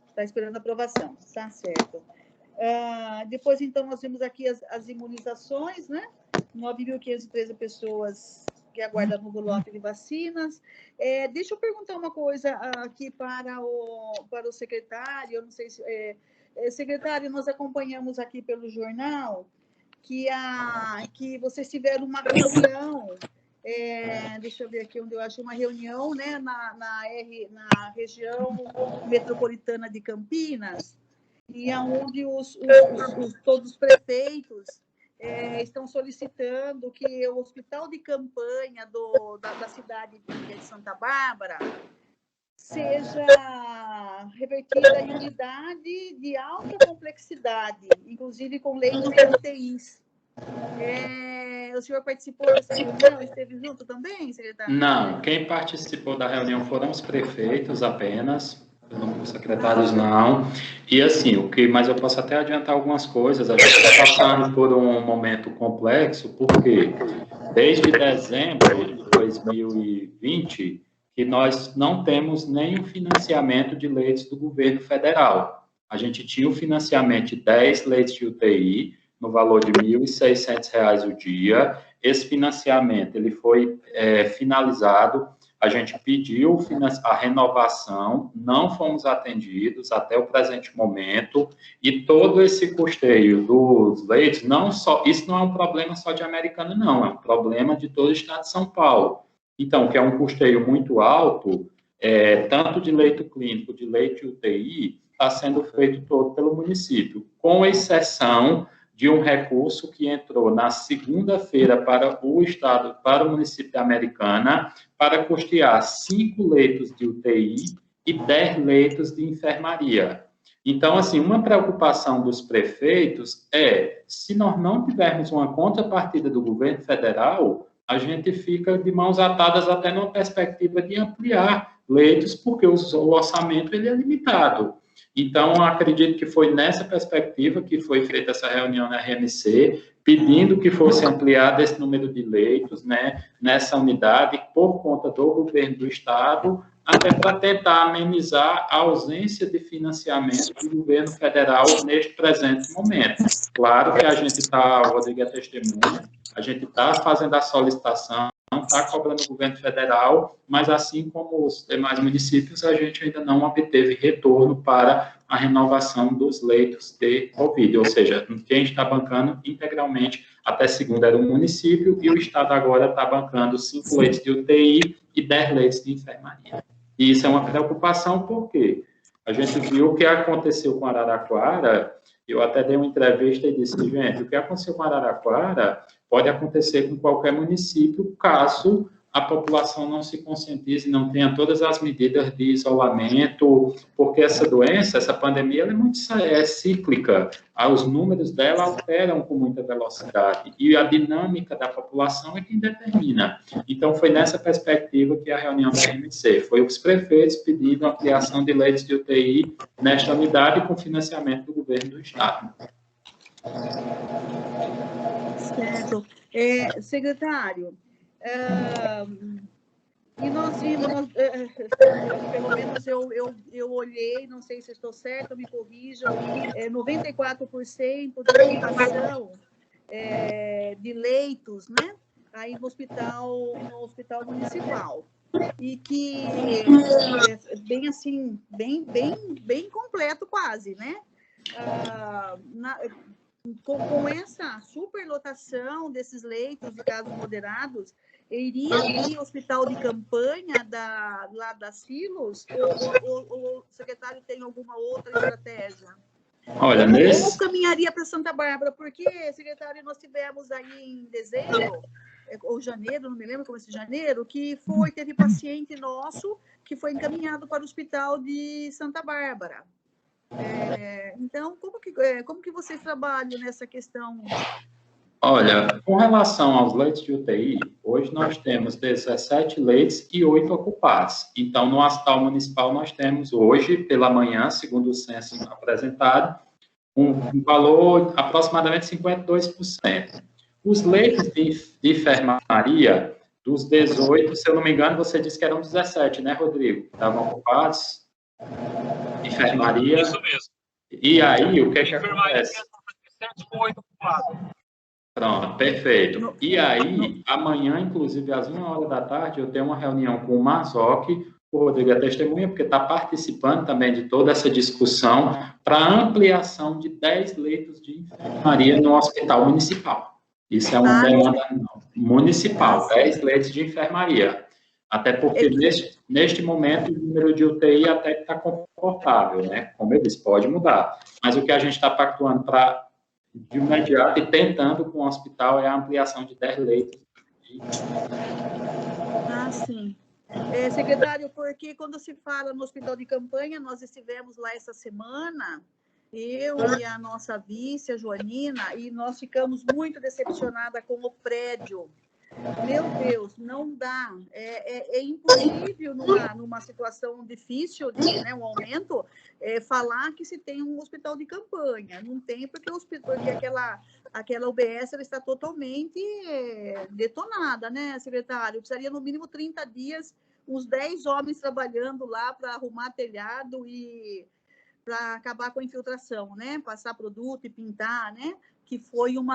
Está esperando a aprovação, está certo. Depois, então, nós vimos aqui as imunizações, né? 9.513 pessoas que aguardam no lote de vacinas. Deixa eu perguntar uma coisa aqui para o secretário, eu não sei se... secretário, nós acompanhamos aqui pelo jornal que vocês tiveram uma reunião, deixa eu ver aqui onde eu acho, uma reunião, né, na região metropolitana de Campinas, e onde todos os prefeitos estão solicitando que o hospital de campanha da cidade de Santa Bárbara seja revertida em unidade de alta complexidade, inclusive com leitos de UTIs. O senhor participou dessa reunião? Esteve junto também, secretário? Não, quem participou da reunião foram os prefeitos apenas, os secretários não. E assim, mas eu posso até adiantar algumas coisas. A gente está passando por um momento complexo, porque desde dezembro de 2020, que nós não temos nenhum financiamento de leitos do governo federal. A gente tinha o financiamento de 10 leitos de UTI, no valor de R$ 1.600 o dia, esse financiamento ele foi finalizado, a gente pediu a renovação, não fomos atendidos até o presente momento, e todo esse custeio dos leitos, isso não é um problema só de Americana, não, é um problema de todo o estado de São Paulo. Então, que é um custeio muito alto, tanto de leito clínico, de leito de UTI, está sendo feito todo pelo município, com exceção de um recurso que entrou na segunda-feira para o estado, para o município de Americana, para custear 5 leitos de UTI e 10 leitos de enfermaria. Então, assim, uma preocupação dos prefeitos se nós não tivermos uma contrapartida do governo federal, a gente fica de mãos atadas até numa perspectiva de ampliar leitos, porque o orçamento ele é limitado. Então, acredito que foi nessa perspectiva que foi feita essa reunião na RMC, pedindo que fosse ampliado esse número de leitos, né, nessa unidade, por conta do governo do estado, até para tentar amenizar a ausência de financiamento do governo federal neste presente momento. Claro que a gente está, o Rodrigo é testemunha, a gente está fazendo a solicitação, não está cobrando o governo federal, mas assim como os demais municípios, a gente ainda não obteve retorno para a renovação dos leitos de Covid, ou seja, quem está bancando integralmente até segunda era o município e o estado agora está bancando 5 leitos de UTI e 10 leitos de enfermaria. E isso é uma preocupação porque a gente viu o que aconteceu com Araraquara, eu até dei uma entrevista e disse, gente, o que aconteceu com Araraquara pode acontecer com qualquer município, caso a população não se conscientize, não tenha todas as medidas de isolamento, porque essa doença, essa pandemia, ela é muito cíclica. Os números dela alteram com muita velocidade e a dinâmica da população é quem determina. Então, foi nessa perspectiva que a reunião da RMC foi os prefeitos pedindo ampliação de leitos de UTI nesta unidade com financiamento do governo do estado. Certo. Secretário, e nós vimos, pelo menos eu olhei, não sei se estou certa, me corrijam, 94% da ocupação de leitos, né? Aí no hospital municipal. E que bem assim, bem completo quase, né? Com essa superlotação desses leitos de casos moderados, iria vir hospital de campanha lá da Silos, ou o secretário tem alguma outra estratégia? Olha, ou caminharia para Santa Bárbara, porque, secretário, nós tivemos aí em dezembro, ou janeiro, não me lembro como esse janeiro, que teve paciente nosso que foi encaminhado para o hospital de Santa Bárbara. Então, como que vocês trabalham nessa questão? Olha, com relação aos leitos de UTI, hoje nós temos 17 leitos e 8 ocupados. Então, no hospital municipal, nós temos hoje, pela manhã, segundo o censo apresentado, um valor aproximadamente 52%. Os leitos de enfermaria, dos 18, se eu não me engano, você disse que eram 17, né, Rodrigo? Estavam ocupados? Enfermaria. Isso mesmo. E aí, o que acontece? 7 com 8 ocupados. Pronto, perfeito. E aí, amanhã, inclusive, às 1h da tarde, eu tenho uma reunião com o Mazoc, o Rodrigo é testemunha, porque está participando também de toda essa discussão para ampliação de 10 leitos de enfermaria no hospital municipal. Isso é uma demanda municipal, 10 leitos de enfermaria. Até porque, neste momento, o número de UTI até está confortável, né? Como eu disse, pode mudar. Mas o que a gente está pactuando para, de imediato, e tentando com o hospital, é a ampliação de 10 leitos. Sim. Secretário, porque quando se fala no hospital de campanha, nós estivemos lá essa semana, eu e a nossa vice, a Joanina, e nós ficamos muito decepcionadas com o prédio. Meu Deus, não dá. É impossível, numa situação difícil, né, um aumento, falar que se tem um hospital de campanha. Não tem, porque aquela UBS ela está totalmente detonada, né, secretário? Precisaria, no mínimo, 30 dias, uns 10 homens trabalhando lá para arrumar telhado e para acabar com a infiltração, né? Passar produto e pintar, né? que foi um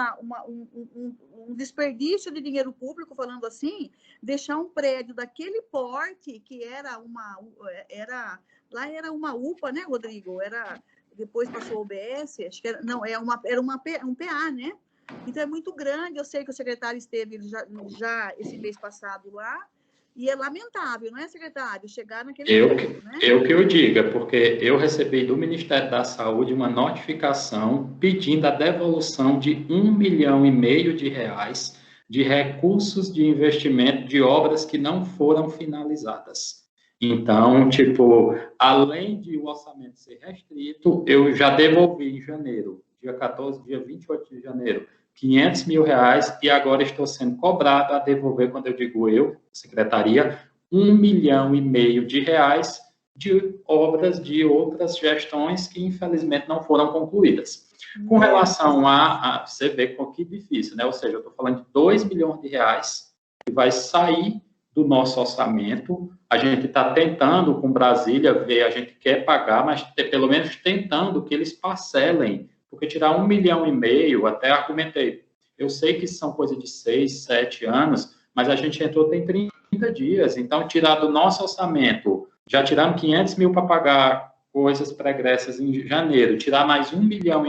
desperdício de dinheiro público, falando assim, deixar um prédio daquele porte, que era uma UPA, né, Rodrigo? Depois passou o OBS, acho que era um PA, né? Então, é muito grande. Eu sei que o secretário esteve já esse mês passado lá, e é lamentável, não é, secretário? Chegar naquele ponto, né? Eu que eu diga, porque eu recebi do Ministério da Saúde uma notificação pedindo a devolução de R$1,5 milhão de recursos de investimento de obras que não foram finalizadas. Então, tipo, além de o orçamento ser restrito, eu já devolvi em janeiro, dia 28 de janeiro, R$500 mil, e agora estou sendo cobrado a devolver, quando eu digo eu, secretaria, R$1,5 milhão de obras de outras gestões que, infelizmente, não foram concluídas. Com relação a você vê com que difícil, né? Ou seja, eu estou falando de R$2 milhões que vai sair do nosso orçamento. A gente está tentando, com Brasília, ver, a gente quer pagar, mas pelo menos tentando que eles parcelem, porque tirar R$1,5 milhão, até argumentei, eu sei que são coisa de 6, 7 anos, mas a gente entrou tem 30 dias, então tirar do nosso orçamento, já tiramos R$500 mil para pagar coisas pregressas em janeiro, tirar mais R$1,5 milhão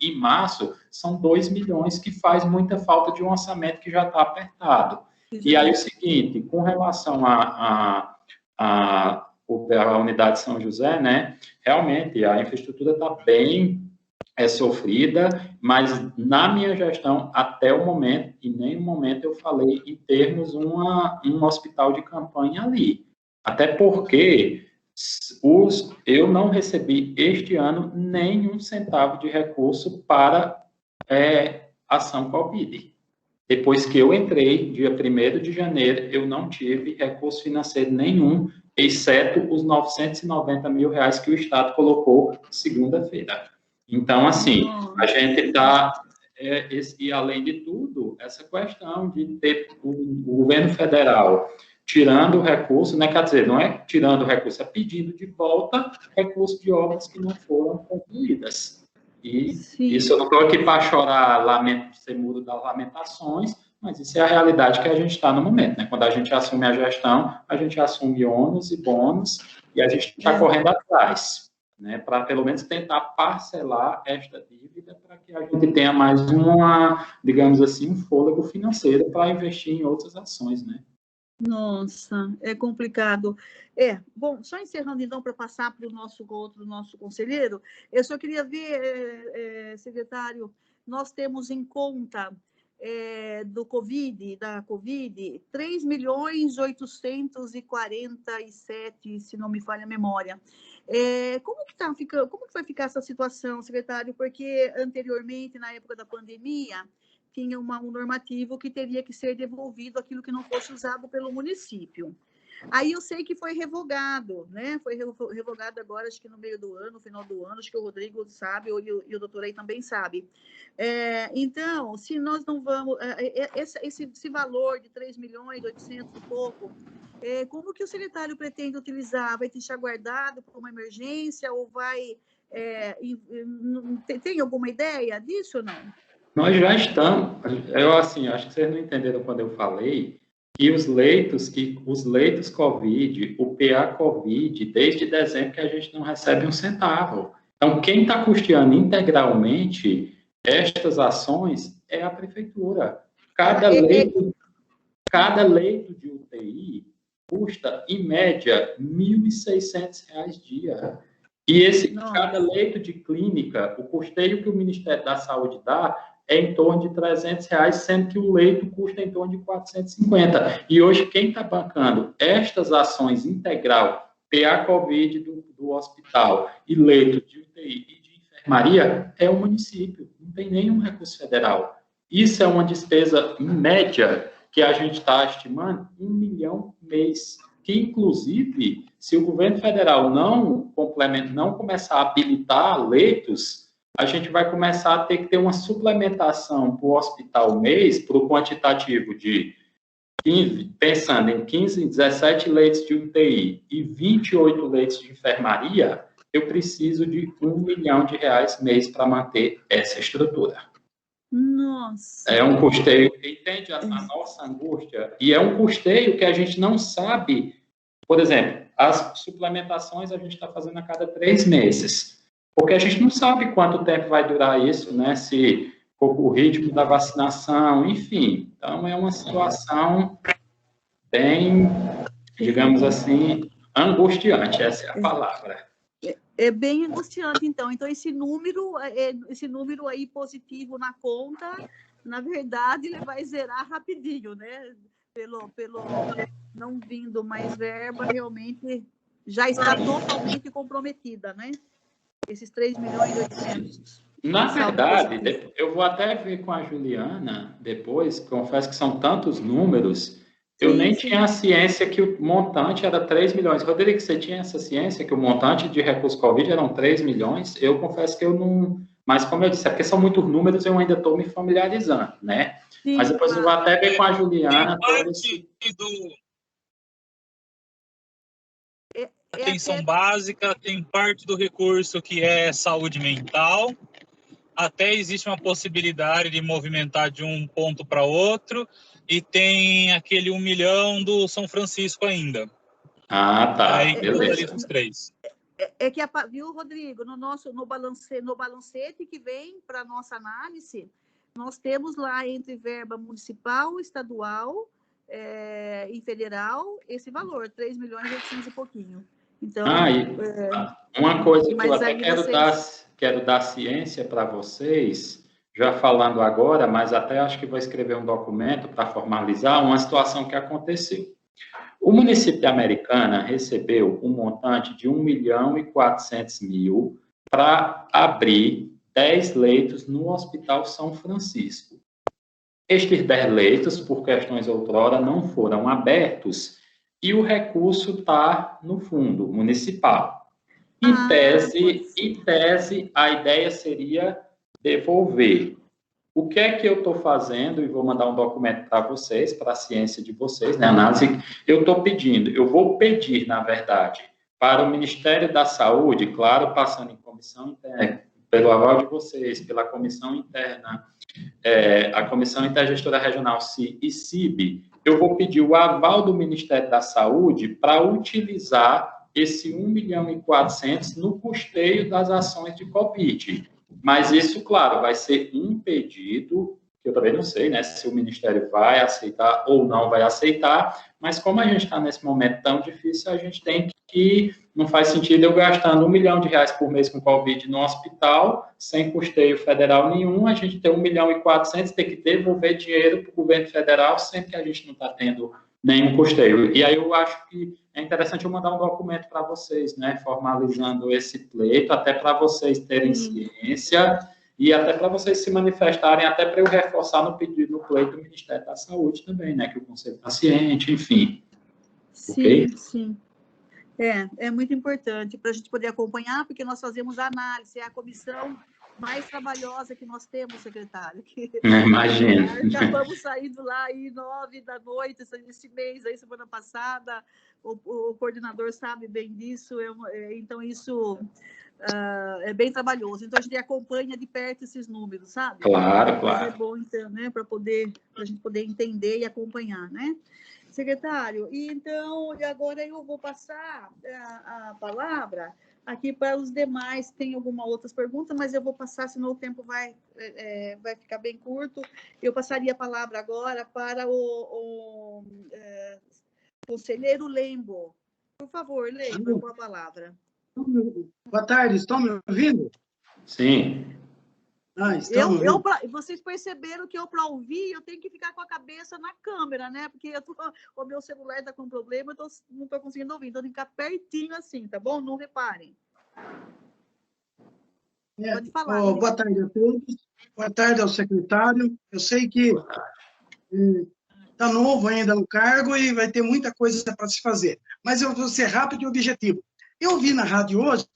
em março, são R$2 milhões, que faz muita falta de um orçamento que já está apertado. E aí o seguinte, com relação à unidade de São José, né, realmente a infraestrutura está bem sofrida, mas na minha gestão, até o momento, em nenhum momento eu falei em termos um hospital de campanha ali. Até porque eu não recebi este ano nenhum centavo de recurso para ação Covid. Depois que eu entrei, dia 1º de janeiro, eu não tive recurso financeiro nenhum, exceto os R$990 mil que o Estado colocou segunda-feira. Então, assim, a gente está... e, além de tudo, essa questão de ter o governo federal tirando o recurso, né, quer dizer, não é tirando o recurso, é pedindo de volta recurso de obras que não foram concluídas. E isso eu não estou aqui para chorar, ser mudo das lamentações, mas isso é a realidade que a gente está no momento, né? Quando a gente assume a gestão, a gente assume ônus e bônus, e a gente está correndo atrás, né? Para pelo menos tentar parcelar esta dívida para que a gente tenha mais digamos assim, um fôlego financeiro para investir em outras ações, né? Nossa, é complicado. Bom, só encerrando então para passar para o nosso conselheiro, eu só queria ver, secretário, nós temos em conta da Covid, 3.847.000, se não me falha a memória. Como que vai ficar essa situação, secretário? Porque anteriormente, na época da pandemia, tinha um normativo que teria que ser devolvido aquilo que não fosse usado pelo município. Aí eu sei que foi revogado, né? Foi revogado agora, acho que no meio do ano, no final do ano, acho que o Rodrigo sabe, e o doutor aí também sabe. Então, se nós não vamos... Esse valor de 3.800.000 e pouco, como que o secretário pretende utilizar? Vai deixar guardado para uma emergência ou vai... tem alguma ideia disso ou não? Nós já estamos, acho que vocês não entenderam quando eu falei que os leitos Covid, o PA Covid, desde dezembro que a gente não recebe um centavo. Então, quem está custeando integralmente estas ações é a prefeitura. Cada leito de UTI custa, em média, R$ 1.600 dia. E cada leito de clínica, o custeio que o Ministério da Saúde dá é em torno de R$ 300, sendo que o leito custa em torno de 450. E hoje, quem está bancando estas ações integral, PA Covid do hospital e leito de UTI e de enfermaria, é o município. Não tem nenhum recurso federal. Isso é uma despesa, em média, que a gente está estimando R$ 1 milhão mês. Que, inclusive, se o governo federal não começar a habilitar leitos, a gente vai começar a ter que ter uma suplementação para o hospital mês, para o quantitativo de 15, pensando em 17 leitos de UTI e 28 leitos de enfermaria, eu preciso de R$ 1 milhão mês para manter essa estrutura. Nossa. É um custeio, entende a nossa angústia? E é um custeio que a gente não sabe. Por exemplo, as suplementações a gente está fazendo a cada 3 meses, porque a gente não sabe quanto tempo vai durar isso, né? Se o ritmo da vacinação, enfim. Então, é uma situação bem, digamos assim, angustiante, essa é a palavra. É bem angustiante, então. Então, esse número aí positivo na conta, na verdade, ele vai zerar rapidinho, né? Pelo não vindo mais verba, realmente já está totalmente comprometida, né? Esses 3.800.000. Na verdade, eu vou até ver com a Juliana depois, confesso que são tantos números, eu nem tinha a ciência que o montante era 3 milhões. Rodrigo, você tinha essa ciência que o montante de recurso Covid eram 3 milhões? Eu confesso que eu não... Mas, como eu disse, é porque são muitos números, eu ainda estou me familiarizando, né? Sim, mas depois eu vou até ver com a Juliana. Atenção básica, tem parte do recurso que é saúde mental, até existe uma possibilidade de movimentar de um ponto para outro, e tem aquele 1 milhão do São Francisco ainda. Ah, tá. Aí, beleza. Os 3. Viu, Rodrigo, no balancete que vem para nossa análise, nós temos lá entre verba municipal, estadual e federal, esse valor, 3.800.000 e pouquinho. Então, uma coisa que eu até quero dar ciência para vocês, já falando agora, mas até acho que vou escrever um documento para formalizar uma situação que aconteceu. O município de Americana recebeu um montante de 1.400.000 para abrir 10 leitos no Hospital São Francisco. Estes 10 leitos, por questões outrora, não foram abertos e o recurso está no fundo municipal. Em tese, a ideia seria devolver. O que é que eu estou fazendo? E vou mandar um documento para vocês, para a ciência de vocês, né? Análise. Eu vou pedir, na verdade, para o Ministério da Saúde, claro, passando em comissão interna, pelo aval de vocês, pela comissão interna, a Comissão Intergestora Regional CI e CIB, eu vou pedir o aval do Ministério da Saúde para utilizar esse 1.400.000 no custeio das ações de Covid. Mas isso, claro, vai ser um pedido, que eu também não sei, né, se o Ministério vai aceitar ou não vai aceitar, mas como a gente está nesse momento tão difícil, a gente tem que, não faz sentido eu gastando R$1 milhão por mês com Covid no hospital, sem custeio federal nenhum, a gente tem 1.400.000, tem que devolver dinheiro para o governo federal, sempre que a gente não está tendo nenhum custeio. E aí eu acho que é interessante eu mandar um documento para vocês, né, formalizando esse pleito, até para vocês terem ciência e até para vocês se manifestarem, até para eu reforçar no pedido, no pleito do Ministério da Saúde também, né, que o Conselho Paciente, enfim. Sim, okay? Sim. É muito importante para a gente poder acompanhar, porque nós fazemos a análise, é a comissão mais trabalhosa que nós temos, secretário. Imagina. Acabamos saindo lá aí 9 da noite, esse mês, aí, semana passada, o coordenador sabe bem disso, então isso é bem trabalhoso. Então a gente acompanha de perto esses números, sabe? Claro. É bom, então, né, para a gente poder entender e acompanhar, né? Secretário, então, agora eu vou passar a palavra aqui para os demais. Tem alguma outras perguntas, mas eu vou passar, senão o tempo vai ficar bem curto. Eu passaria a palavra agora para o conselheiro Lembo. Por favor, Lembo, com a palavra. Boa tarde, estão me ouvindo? Sim. Vocês perceberam que para ouvir, eu tenho que ficar com a cabeça na câmera, né? Porque o meu celular está com problema, eu não estou conseguindo ouvir. Então, tem que ficar pertinho assim, tá bom? Não reparem. Pode falar. Boa tarde a todos. Boa tarde ao secretário. Eu sei que está novo ainda no cargo e vai ter muita coisa para se fazer. Mas eu vou ser rápido e objetivo. Eu vi na rádio hoje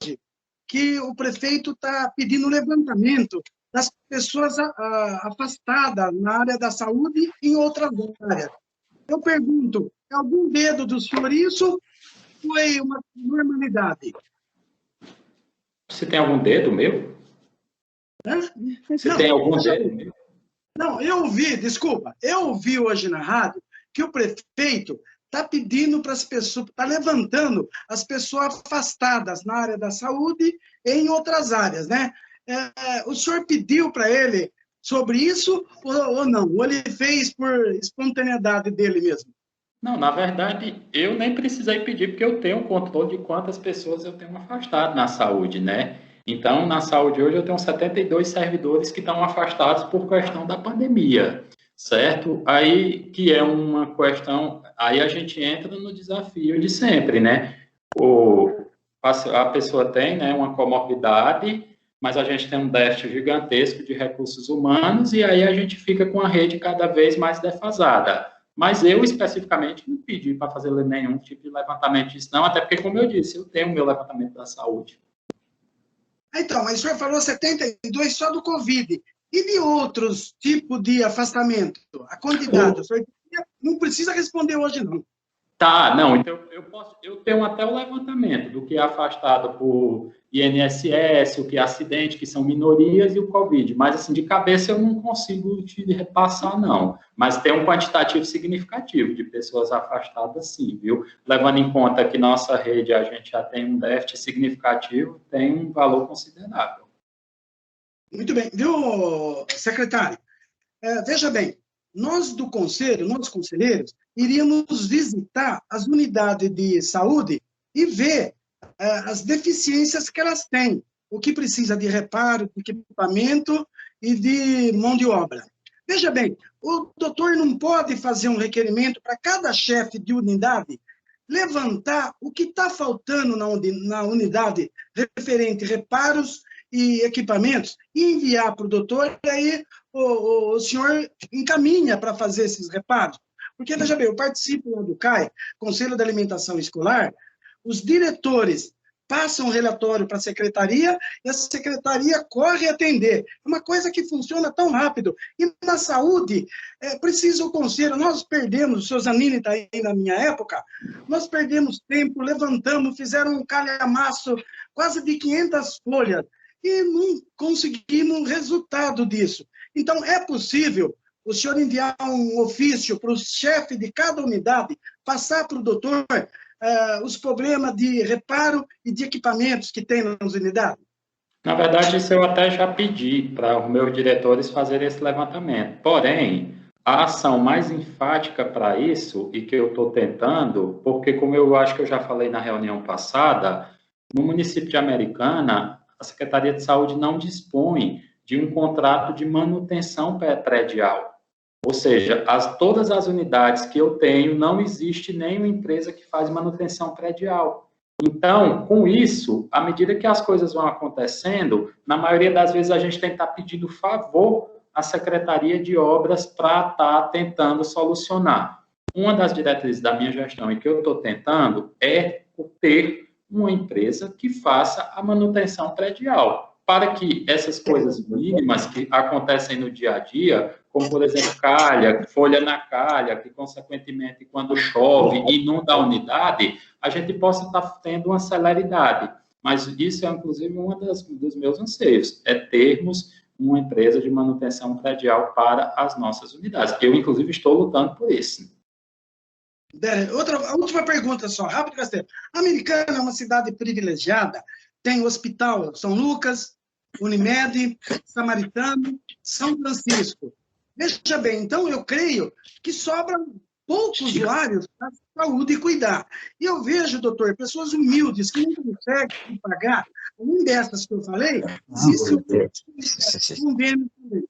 que o prefeito está pedindo levantamento das pessoas afastadas na área da saúde e em outras áreas. Eu pergunto, é algum dedo do senhor isso ou foi uma normalidade? Você tem algum dedo meu? Hã? Você tem algum dedo meu? Não, eu ouvi hoje na rádio que o prefeito está pedindo para as pessoas, está levantando as pessoas afastadas na área da saúde e em outras áreas, né? O senhor pediu para ele sobre isso ou não? Ou ele fez por espontaneidade dele mesmo? Não, na verdade, eu nem precisei pedir, porque eu tenho controle de quantas pessoas eu tenho afastado na saúde, né? Então, na saúde hoje, eu tenho 72 servidores que estão afastados por questão da pandemia, certo? Aí, que é uma questão, aí a gente entra no desafio de sempre, né? A pessoa tem, né, uma comorbidade, mas a gente tem um déficit gigantesco de recursos humanos, e aí a gente fica com a rede cada vez mais defasada. Mas eu, especificamente, não pedi para fazer nenhum tipo de levantamento disso, não, até porque, como eu disse, eu tenho o meu levantamento da saúde. Então, mas o senhor falou 72 só do Covid. E de outros tipos de afastamento? A quantidade, o senhor não precisa responder hoje, não. Tá, não, então eu tenho até o levantamento do que é afastado por INSS, o que é acidente, que são minorias, e o Covid, mas assim, de cabeça eu não consigo te repassar, não, mas tem um quantitativo significativo de pessoas afastadas, sim, viu? Levando em conta que nossa rede, a gente já tem um déficit significativo, tem um valor considerável. Muito bem, viu, secretário? Veja bem, nós do Conselho, nós conselheiros, iríamos visitar as unidades de saúde e ver as deficiências que elas têm, o que precisa de reparo, de equipamento e de mão de obra. Veja bem, o doutor não pode fazer um requerimento para cada chefe de unidade levantar o que está faltando na unidade referente a reparos e equipamentos e enviar para o doutor, e aí o senhor encaminha para fazer esses reparos. Porque, veja bem, eu participo do CAE, Conselho da Alimentação Escolar, os diretores passam o relatório para a secretaria e a secretaria corre atender. É uma coisa que funciona tão rápido. E na saúde, precisa o conselho. Nós perdemos, o seu Zanini está aí na minha época, nós perdemos tempo, levantamos, fizeram um calhamaço, quase de 500 folhas, e não conseguimos resultado disso. Então, é possível o senhor enviar um ofício para o chefe de cada unidade, passar para o doutor os problemas de reparo e de equipamentos que tem nas unidades? Na verdade, isso eu até já pedi para os meus diretores fazerem esse levantamento. Porém, a ação mais enfática para isso, e que eu estou tentando, porque como eu acho que eu já falei na reunião passada, no município de Americana, a Secretaria de Saúde não dispõe de um contrato de manutenção predial. Ou seja, todas as unidades que eu tenho, não existe nenhuma empresa que faz manutenção predial. Então, com isso, à medida que as coisas vão acontecendo, na maioria das vezes a gente tem que estar pedindo favor à Secretaria de Obras para estar tentando solucionar. Uma das diretrizes da minha gestão e que eu estou tentando é ter uma empresa que faça a manutenção predial, para que essas coisas mínimas que acontecem no dia a dia, como, por exemplo, calha, folha na calha, que, consequentemente, quando chove, inunda a unidade, a gente possa estar tendo uma celeridade. Mas isso é, inclusive, um dos meus anseios, é termos uma empresa de manutenção predial para as nossas unidades. Eu, inclusive, estou lutando por isso. A última pergunta só, rápido, Castelo. A Americana é uma cidade privilegiada, tem hospital São Lucas, Unimed, Samaritano, São Francisco. Veja bem, então eu creio que sobram poucos usuários para a saúde cuidar. E eu vejo, doutor, pessoas humildes que não conseguem pagar, uma dessas que eu falei, existe um convênio também.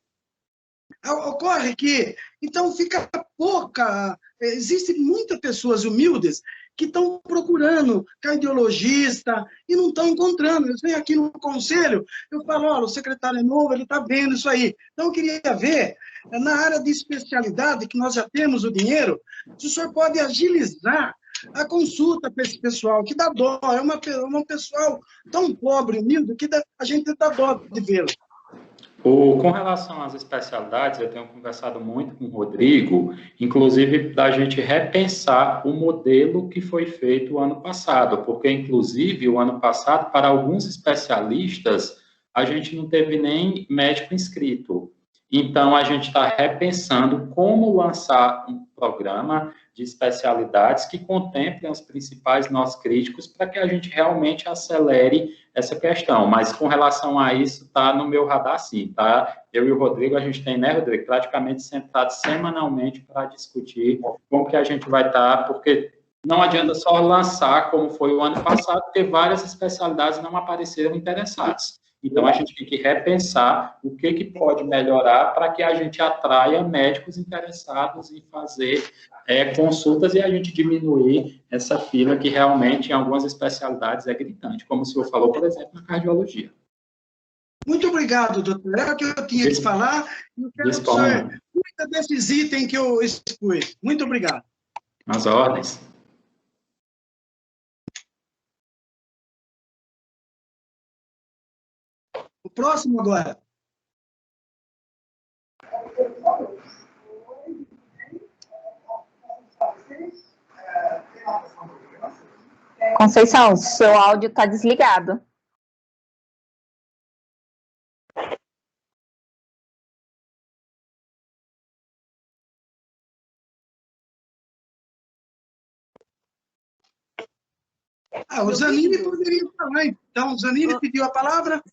Ocorre que, então, fica pouca... Existem muitas pessoas humildes que estão procurando cardiologista e não estão encontrando. Eu venho aqui no conselho, eu falo, olha, o secretário é novo, ele está vendo isso aí. Então, eu queria ver, na área de especialidade, que nós já temos o dinheiro, se o senhor pode agilizar a consulta para esse pessoal, que dá dó, é um pessoal tão pobre, humilde, que a gente dá dó de vê-lo. Com relação às especialidades, eu tenho conversado muito com o Rodrigo, inclusive da gente repensar o modelo que foi feito o ano passado, porque, inclusive, o ano passado, para alguns especialistas, a gente não teve nem médico inscrito. Então, a gente está repensando como lançar um programa de especialidades que contemplem os principais nós críticos para que a gente realmente acelere essa questão. Mas, com relação a isso, está no meu radar, sim, tá? Eu e o Rodrigo, a gente tem, né, Rodrigo, praticamente sentados semanalmente para discutir como que a gente vai estar, porque não adianta só lançar, como foi o ano passado, porque várias especialidades não apareceram interessadas. Então, a gente tem que repensar o que pode melhorar para que a gente atraia médicos interessados em fazer consultas e a gente diminuir essa fila que realmente, em algumas especialidades, é gritante, como o senhor falou, por exemplo, na cardiologia. Muito obrigado, doutor. Era o que eu tinha que falar. Eu quero que o senhor cuida desses itens que eu expus. Muito obrigado. Nas ordens. O próximo agora. Conceição, seu áudio está desligado. O Zanini poderia falar, então. O Zanini pediu a palavra.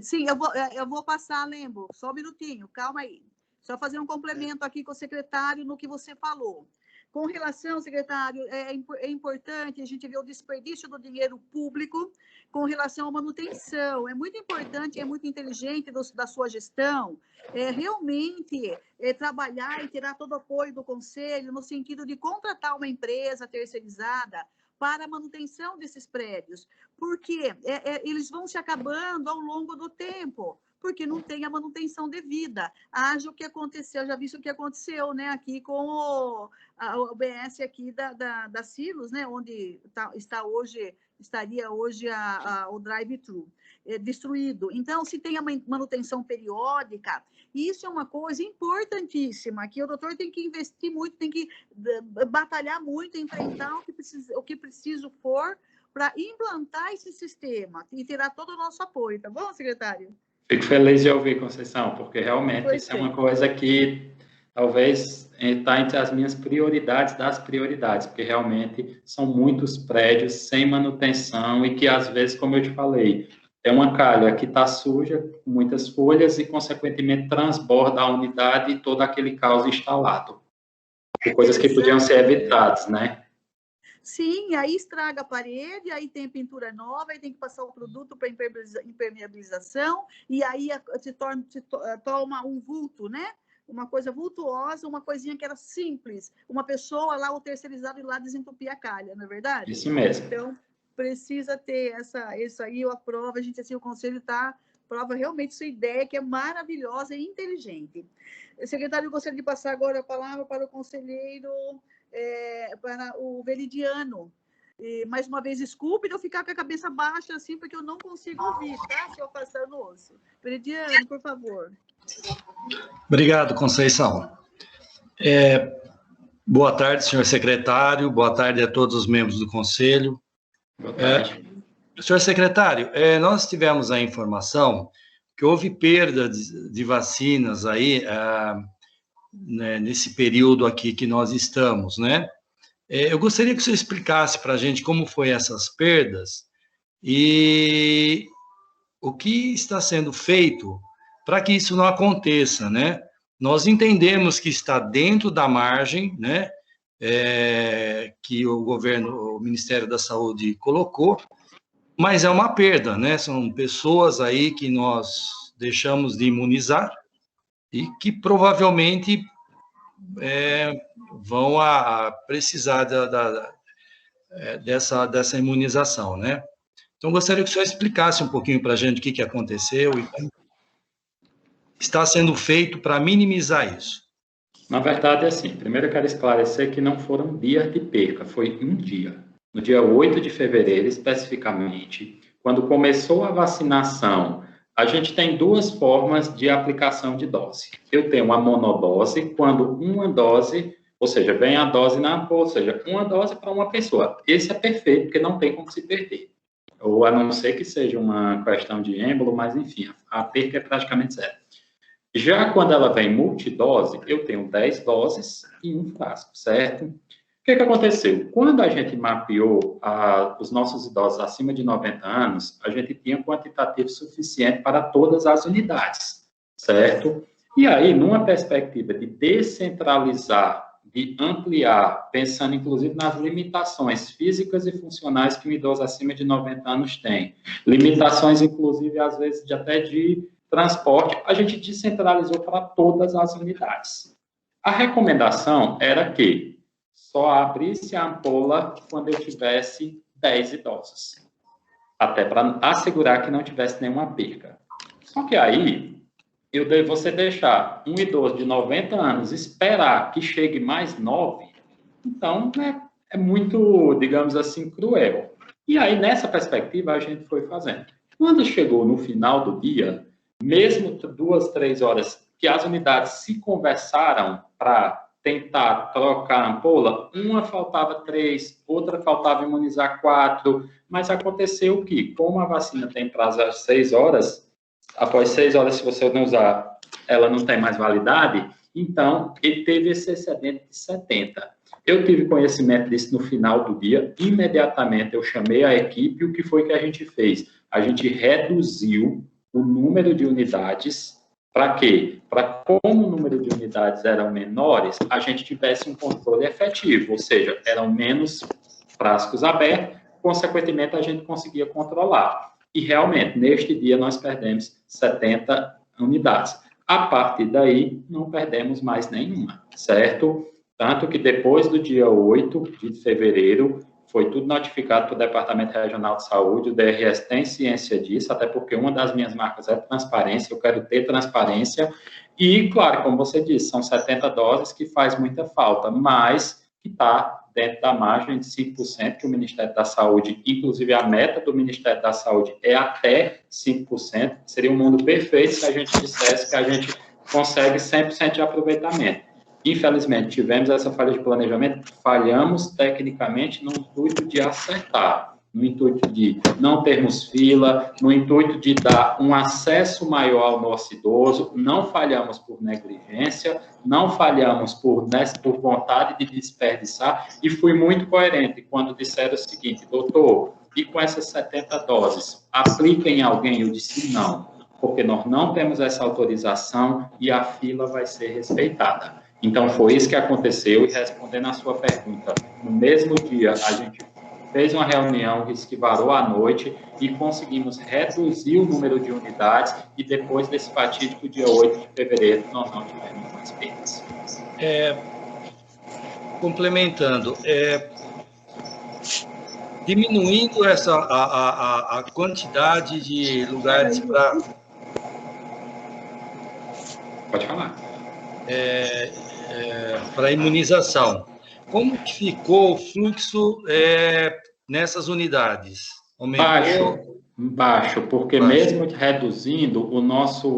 Sim, eu vou passar, Lembo. Só um minutinho, calma aí. Só fazer um complemento aqui com o secretário no que você falou. Com relação, secretário, é importante a gente ver o desperdício do dinheiro público com relação à manutenção. É muito importante, é muito inteligente da sua gestão realmente trabalhar e tirar todo o apoio do Conselho no sentido de contratar uma empresa terceirizada para a manutenção desses prédios, porque eles vão se acabando ao longo do tempo, porque não tem a manutenção devida. Haja o que aconteceu, já visto o que aconteceu, né, aqui com o BS aqui da Silos, né, onde estaria hoje o drive-thru destruído. Então, se tem a manutenção periódica, isso é uma coisa importantíssima, que o doutor tem que investir muito, tem que batalhar muito, enfrentar o que preciso for para implantar esse sistema e tirar todo o nosso apoio, tá bom, secretário? Fico feliz de ouvir, Conceição, porque realmente isso é uma coisa que talvez está entre as minhas prioridades das prioridades, porque realmente são muitos prédios sem manutenção e que, às vezes, como eu te falei, é uma calha que está suja, com muitas folhas e, consequentemente, transborda a unidade e todo aquele caos instalado. Por coisas que podiam ser evitadas, né? Sim, aí estraga a parede, aí tem pintura nova, aí tem que passar o produto para impermeabilização, e aí se toma um vulto, né? Uma coisa vultuosa, uma coisinha que era simples. Uma pessoa lá, o terceirizado, ir lá desentupir a calha, não é verdade? Isso mesmo. Então, precisa ter isso aí, eu aprovo, a gente, assim, o Conselho prova realmente sua ideia, que é maravilhosa e inteligente. Secretário, eu gostaria de passar agora a palavra para o conselheiro, para o Veridiano. E, mais uma vez, desculpe de eu ficar com a cabeça baixa, assim, porque eu não consigo ouvir, tá? Se eu passar no osso. Veridiano, por favor. Obrigado, Conceição. Boa tarde, senhor secretário, boa tarde a todos os membros do Conselho. Boa tarde. Senhor secretário, nós tivemos a informação que houve perda de vacinas aí, né, nesse período aqui que nós estamos, né? Eu gostaria que você explicasse para a gente como foi essas perdas e o que está sendo feito para que isso não aconteça, né? Nós entendemos que está dentro da margem, né, que o Ministério da Saúde colocou, mas é uma perda, né? São pessoas aí que nós deixamos de imunizar e que provavelmente vão precisar dessa imunização, né? Então, gostaria que o senhor explicasse um pouquinho para a gente o que aconteceu e como está sendo feito para minimizar isso. Na verdade, é assim, primeiro eu quero esclarecer que não foram dias de perca, foi um dia. No dia 8 de fevereiro, especificamente, quando começou a vacinação, a gente tem duas formas de aplicação de dose. Eu tenho uma monodose, quando uma dose, ou seja, vem a dose ou seja, uma dose para uma pessoa. Esse é perfeito, porque não tem como se perder. Ou a não ser que seja uma questão de êmbolo, mas enfim, a perca é praticamente zero. Já quando ela vem multidose, eu tenho 10 doses e um frasco, certo? O que aconteceu? Quando a gente mapeou os nossos idosos acima de 90 anos, a gente tinha quantitativo suficiente para todas as unidades, certo? E aí, numa perspectiva de descentralizar, de ampliar, pensando inclusive nas limitações físicas e funcionais que um idoso acima de 90 anos tem, limitações inclusive às vezes até de transporte, a gente descentralizou para todas as unidades. A recomendação era que só abrisse a ampola quando eu tivesse 10 idosos, até para assegurar que não tivesse nenhuma perca. Só que aí, você deixar um idoso de 90 anos esperar que chegue mais 9, então é muito, digamos assim, cruel. E aí, nessa perspectiva, a gente foi fazendo. Quando chegou no final do dia, mesmo 2, 3 horas que as unidades se conversaram para tentar trocar a ampola, uma faltava 3, outra faltava imunizar 4, mas aconteceu que, como a vacina tem prazo às 6 horas, após 6 horas, se você não usar, ela não tem mais validade, então ele teve esse excedente de 70. Eu tive conhecimento disso no final do dia, imediatamente eu chamei a equipe, e o que foi que a gente fez? A gente reduziu o número de unidades. Para quê? Para como o número de unidades eram menores, a gente tivesse um controle efetivo, ou seja, eram menos frascos abertos, consequentemente a gente conseguia controlar. E realmente, neste dia nós perdemos 70 unidades. A partir daí, não perdemos mais nenhuma, certo? Tanto que depois do dia 8 de fevereiro, foi tudo notificado para o Departamento Regional de Saúde, o DRS tem ciência disso, até porque uma das minhas marcas é transparência, eu quero ter transparência, e, claro, como você disse, são 70 doses que faz muita falta, mas que está dentro da margem de 5% que o Ministério da Saúde, inclusive a meta do Ministério da Saúde é até 5%, seria um mundo perfeito se a gente dissesse que a gente consegue 100% de aproveitamento. Infelizmente, tivemos essa falha de planejamento, falhamos tecnicamente no intuito de acertar, no intuito de não termos fila, no intuito de dar um acesso maior ao nosso idoso, não falhamos por negligência, não falhamos por vontade de desperdiçar, e fui muito coerente quando disseram o seguinte: doutor, e com essas 70 doses, aplica em alguém? Eu disse não, porque nós não temos essa autorização e a fila vai ser respeitada. Então, foi isso que aconteceu, e respondendo à sua pergunta, no mesmo dia, a gente fez uma reunião que varou à noite e conseguimos reduzir o número de unidades, e depois desse fatídico dia 8 de fevereiro, nós não tivemos mais perdas. Complementando, diminuindo a quantidade de lugares para... Pode falar. Para imunização. Como que ficou o fluxo nessas unidades? Aumentou? Baixo, porque mesmo reduzindo,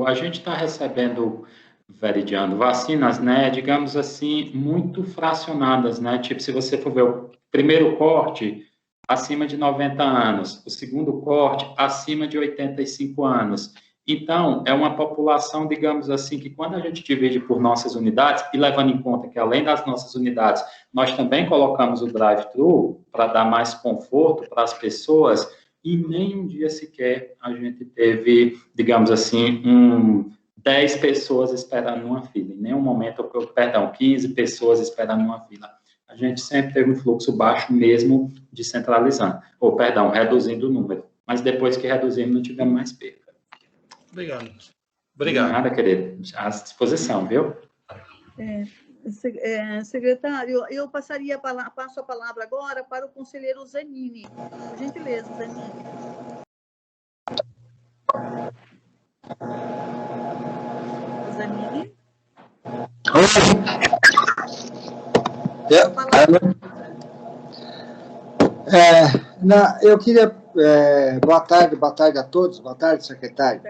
a gente está recebendo, Veridiano, vacinas, né, digamos assim, muito fracionadas, né, tipo, se você for ver o primeiro corte, acima de 90 anos, o segundo corte, acima de 85 anos. Então, é uma população, digamos assim, que quando a gente divide por nossas unidades, e levando em conta que além das nossas unidades, nós também colocamos o drive-thru para dar mais conforto para as pessoas, e nem um dia sequer a gente teve, digamos assim, 10 pessoas esperando uma fila. Em nenhum momento, 15 pessoas esperando uma fila. A gente sempre teve um fluxo baixo mesmo descentralizando, reduzindo o número. Mas depois que reduzimos, não tivemos mais perda. Obrigado. Obrigado. Nada, querido. À disposição, viu? Secretário, eu passo a palavra agora para o conselheiro Zanini. Por gentileza, Zanini. Zanini? Eu queria... boa tarde a todos. Boa tarde, secretário.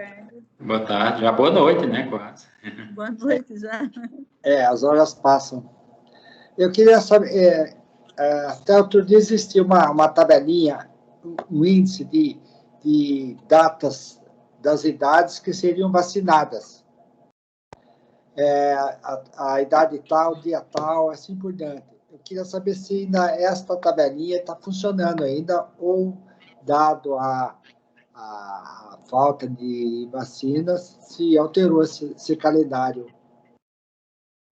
Boa tarde. Já boa noite, né, quase. Boa noite, já. As horas passam. Eu queria saber... até outro dia existia uma tabelinha, um índice de datas das idades que seriam vacinadas. a idade tal, dia tal, assim por diante. Eu queria saber se ainda esta tabelinha está funcionando ainda, ou, dado a falta de vacinas, se alterou esse calendário.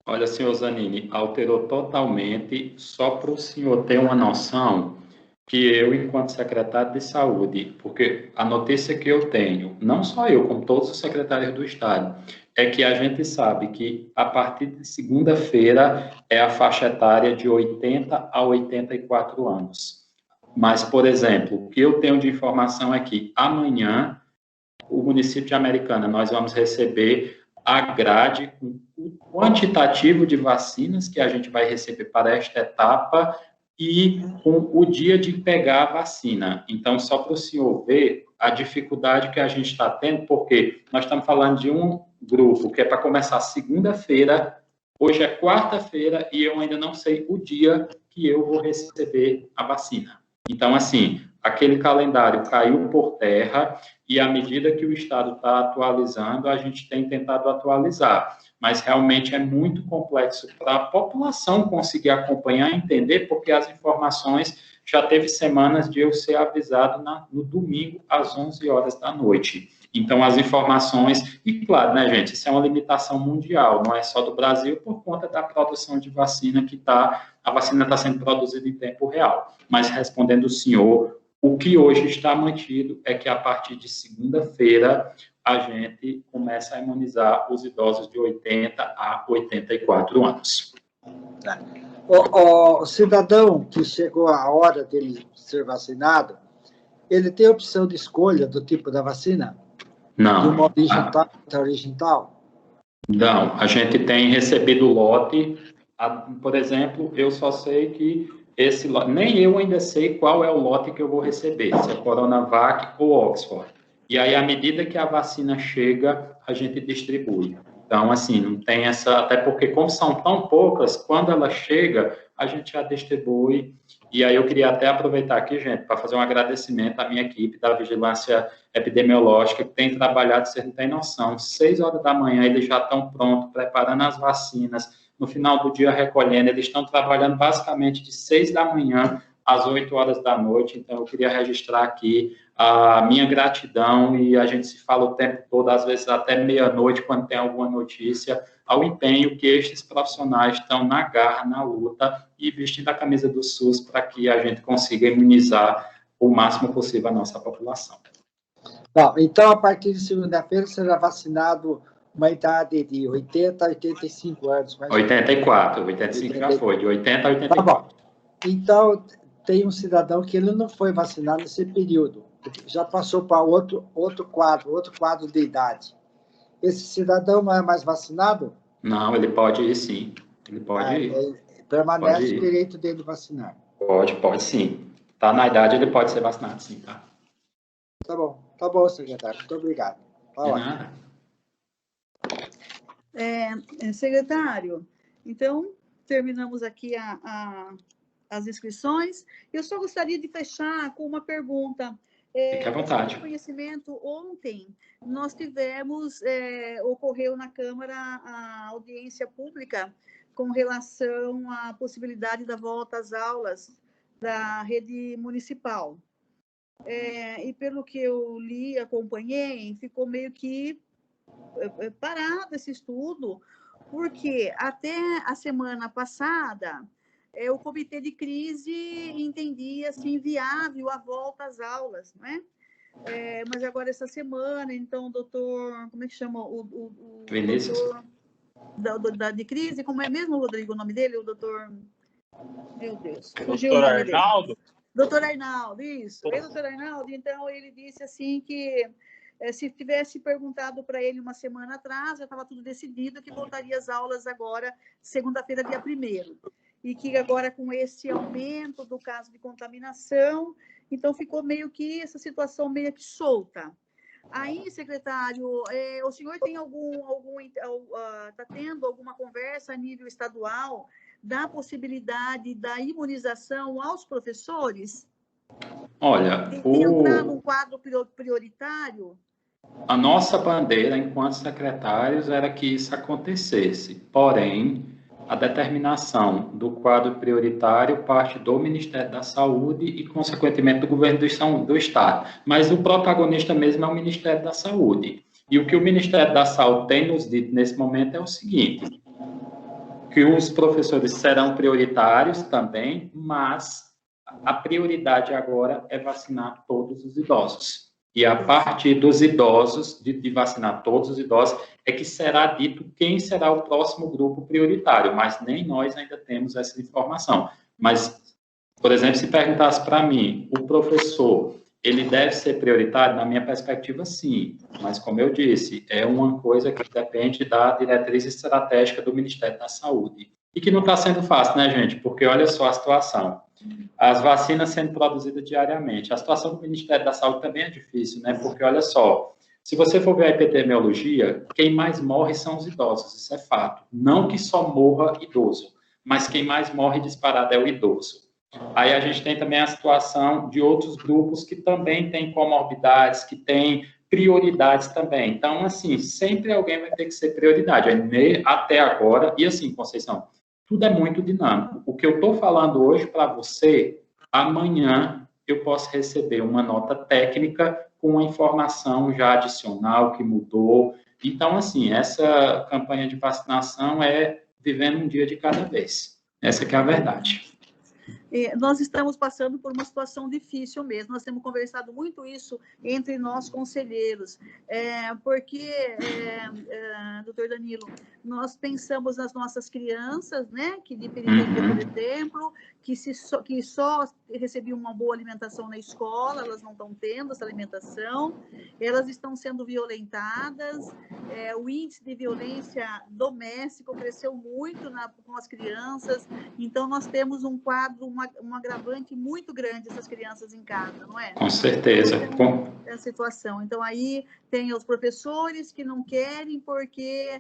Olha, senhor Zanini, alterou totalmente, só para o senhor ter uma noção, que eu, enquanto secretário de saúde, porque a notícia que eu tenho, não só eu, como todos os secretários do Estado, é que a gente sabe que a partir de segunda-feira é a faixa etária de 80 a 84 anos. Mas, por exemplo, o que eu tenho de informação é que amanhã, o município de Americana, nós vamos receber a grade com o quantitativo de vacinas que a gente vai receber para esta etapa e com o dia de pegar a vacina. Então, só para o senhor ver a dificuldade que a gente está tendo, porque nós estamos falando de um grupo que é para começar segunda-feira, hoje é quarta-feira e eu ainda não sei o dia que eu vou receber a vacina. Então, assim, aquele calendário caiu por terra e, à medida que o Estado está atualizando, a gente tem tentado atualizar. Mas, realmente, é muito complexo para a população conseguir acompanhar e entender, porque as informações já teve semanas de eu ser avisado no domingo, às 11 horas da noite. Então, as informações... E, claro, né, gente, isso é uma limitação mundial, não é só do Brasil, por conta da produção de vacina que a vacina está sendo produzida em tempo real. Mas, respondendo o senhor, o que hoje está mantido é que, a partir de segunda-feira, a gente começa a imunizar os idosos de 80 a 84 anos. O cidadão que chegou a hora dele ser vacinado, ele tem opção de escolha do tipo da vacina? Não. De uma origem tal, outra origem tal? Não, a gente tem recebido lote, por exemplo, eu só sei que esse lote, nem eu ainda sei qual é o lote que eu vou receber, se é Coronavac ou Oxford. E aí, à medida que a vacina chega, a gente distribui. Então, assim, não tem essa... Até porque, como são tão poucas, quando ela chega, a gente já distribui. E aí, eu queria até aproveitar aqui, gente, para fazer um agradecimento à minha equipe da Vigilância Epidemiológica, que tem trabalhado, vocês não têm noção, 6 horas da manhã eles já estão prontos, preparando as vacinas, no final do dia recolhendo, eles estão trabalhando basicamente de 6 da manhã às 8 horas da noite, então eu queria registrar aqui a minha gratidão, e a gente se fala o tempo todo, às vezes até meia-noite, quando tem alguma notícia, ao empenho que estes profissionais estão na garra, na luta, e vestindo a camisa do SUS para que a gente consiga imunizar o máximo possível a nossa população. Bom, então, a partir de segunda-feira, será vacinado uma idade de 80 a 85 anos. 84, 85 já foi, de 80 a 84. Tá bom. Então, tem um cidadão que ele não foi vacinado nesse período, já passou para outro quadro de idade. Esse cidadão não é mais vacinado? Não, ele pode ir, sim. Ele pode ir. Permanece o direito dele vacinar. Pode sim. Está na idade, ele pode ser vacinado, sim, tá? Tá bom, secretário. Muito obrigado. De nada. Secretário, então, terminamos aqui as inscrições. Eu só gostaria de fechar com uma pergunta. Fique à vontade. Conhecimento, ontem nós tivemos, ocorreu na Câmara a audiência pública com relação à possibilidade da volta às aulas da rede municipal. E pelo que eu li, acompanhei, ficou meio que parado esse estudo, porque até a semana passada o comitê de crise entendia assim, viável a volta às aulas, né? Mas agora essa semana, então, o doutor, como é que chama? O Vinícius? Doutor de crise, como é mesmo, Rodrigo, o nome dele? O doutor... Meu Deus. Doutor Arnaldo? Doutor Arnaldo, isso. Doutor Arnaldo, então, ele disse assim que se tivesse perguntado para ele uma semana atrás, já estava tudo decidido que voltaria às aulas agora, segunda-feira, dia 1º. E que agora, com esse aumento do caso de contaminação, então ficou meio que essa situação meio que solta. Aí, secretário, o senhor tem está tendo alguma conversa a nível estadual da possibilidade da imunização aos professores? Olha, entrar num quadro prioritário? A nossa bandeira, enquanto secretários, era que isso acontecesse. Porém, a determinação do quadro prioritário parte do Ministério da Saúde e, consequentemente, do governo do Estado. Mas o protagonista mesmo é o Ministério da Saúde. E o que o Ministério da Saúde tem nos dito nesse momento é o seguinte, que os professores serão prioritários também, mas a prioridade agora é vacinar todos os idosos. E a partir dos idosos, de vacinar todos os idosos, é que será dito quem será o próximo grupo prioritário, mas nem nós ainda temos essa informação. Mas, por exemplo, se perguntasse para mim, o professor, ele deve ser prioritário? Na minha perspectiva, sim. Mas, como eu disse, é uma coisa que depende da diretriz estratégica do Ministério da Saúde. E que não está sendo fácil, né, gente? Porque olha só a situação. As vacinas sendo produzidas diariamente. A situação do Ministério da Saúde também é difícil, né? Porque, olha só, se você for ver a epidemiologia, quem mais morre são os idosos, isso é fato. Não que só morra idoso, mas quem mais morre disparado é o idoso. Aí a gente tem também a situação de outros grupos que também têm comorbidades, que têm prioridades também. Então, assim, sempre alguém vai ter que ser prioridade. Até agora, e assim, Conceição, tudo é muito dinâmico. O que eu estou falando hoje para você, amanhã eu posso receber uma nota técnica com uma informação já adicional que mudou. Então, assim, essa campanha de vacinação é vivendo um dia de cada vez. Essa que é a verdade. Nós estamos passando por uma situação difícil mesmo, nós temos conversado muito isso entre nós conselheiros, porque, doutor Danilo, nós pensamos nas nossas crianças, né, que de periferia, por exemplo, que só recebiam uma boa alimentação na escola, elas não estão tendo essa alimentação, elas estão sendo violentadas, o índice de violência doméstica cresceu muito com as crianças, então nós temos um quadro, um agravante muito grande essas crianças em casa, não é? Com certeza. Então, é a situação. Então, aí tem os professores que não querem porque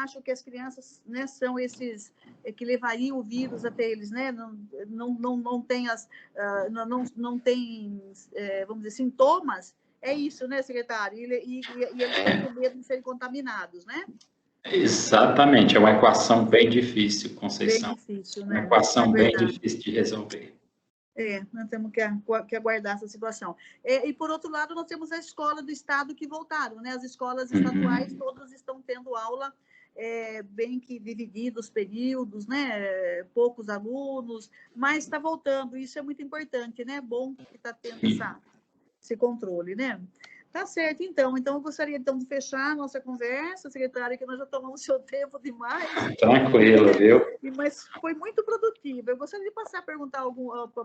acham que as crianças, né, são esses que levariam o vírus até eles, né? Não tem vamos dizer, sintomas. É isso, né, secretário? E eles têm com medo de serem contaminados, né? Exatamente, é uma equação bem difícil, Conceição. Bem difícil, né? Uma equação bem difícil de resolver. Nós temos que aguardar essa situação. E, por outro lado, nós temos a escola do Estado que voltaram, né? As escolas estaduais todas estão tendo aula bem que divididos períodos, né? Poucos alunos, mas está voltando. Isso é muito importante, né? Bom que está tendo esse controle, né? Tá certo, então. Então, eu gostaria, então, de fechar a nossa conversa, secretária, que nós já tomamos seu tempo demais. Tranquilo, viu? Mas foi muito produtiva. Eu gostaria de passar a perguntar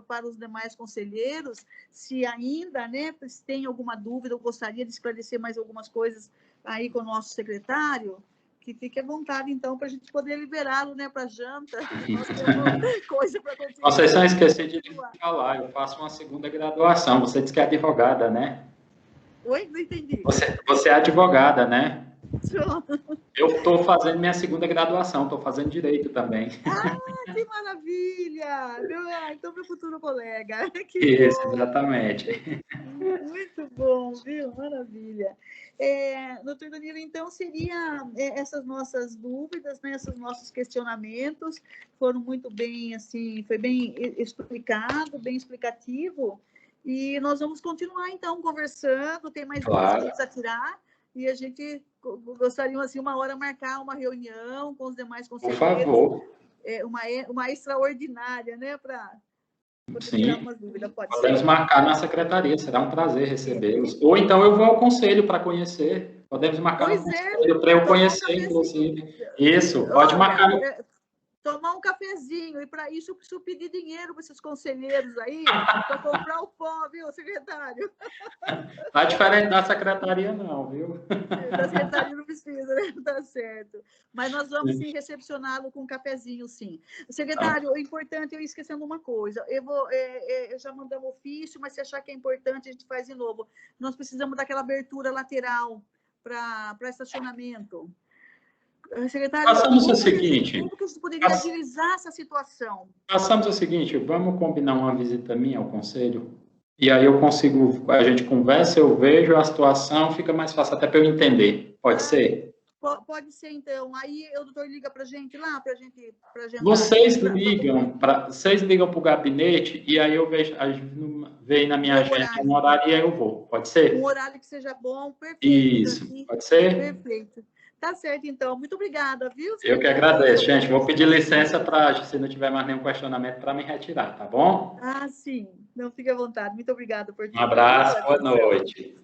para os demais conselheiros se ainda, né, se tem alguma dúvida, eu gostaria de esclarecer mais algumas coisas aí com o nosso secretário, que fique à vontade, então, para a gente poder liberá-lo, né, para janta. Nós temos coisa para continuar. Conceição, esqueci de falar, eu faço uma segunda graduação. Você disse que é advogada, né? Oi? Não entendi. Você é advogada, né? Eu estou fazendo minha segunda graduação, estou fazendo direito também. Ah, que maravilha! Então, meu futuro colega. Que isso, bom. Exatamente. Muito bom, viu? Maravilha. Doutor Danilo, então, seria essas nossas dúvidas, né, esses nossos questionamentos, foram muito bem, assim, foi bem explicado, bem explicativo, e nós vamos continuar, então, conversando, tem mais dúvidas a tirar, e a gente gostaria, assim, uma hora marcar uma reunião com os demais conselheiros. Por favor. Uma extraordinária, né, para tirar umas dúvidas. Podemos marcar na secretaria, será um prazer recebê-los. Ou então eu vou ao conselho para conhecer. Podemos marcar no conselho para eu conhecer, inclusive. Isso, pode marcar. Tomar um cafezinho, e para isso eu preciso pedir dinheiro para esses conselheiros aí, para comprar o pó, viu, secretário? Tá diferente da secretaria, não, viu? Da secretaria não precisa, né? Tá certo. Mas nós vamos sim recepcioná-lo com um cafezinho, sim. Secretário, é importante, eu esquecendo uma coisa, eu já mandamos ofício, mas se achar que é importante, a gente faz de novo. Nós precisamos daquela abertura lateral para estacionamento. Secretário, façamos o seguinte. Como que você poderia agilizar essa situação? Façamos o seguinte, vamos combinar uma visita minha ao conselho? e aí eu consigo, a gente conversa, eu vejo a situação, fica mais fácil até para eu entender. Pode ser? Pode ser, então. Aí o doutor liga para a gente lá, para a gente... Vocês ligam para o gabinete e aí eu vejo, vem na minha agenda um horário e aí eu vou. Pode ser? Um horário que seja bom, perfeito. Isso, pode ser? Perfeito. Tá certo, então. Muito obrigada, viu? Eu que agradeço, gente. Vou pedir licença para, se não tiver mais nenhum questionamento, para me retirar, tá bom? Ah, sim. Não, fique à vontade. Muito obrigada por tudo. Um abraço, boa noite.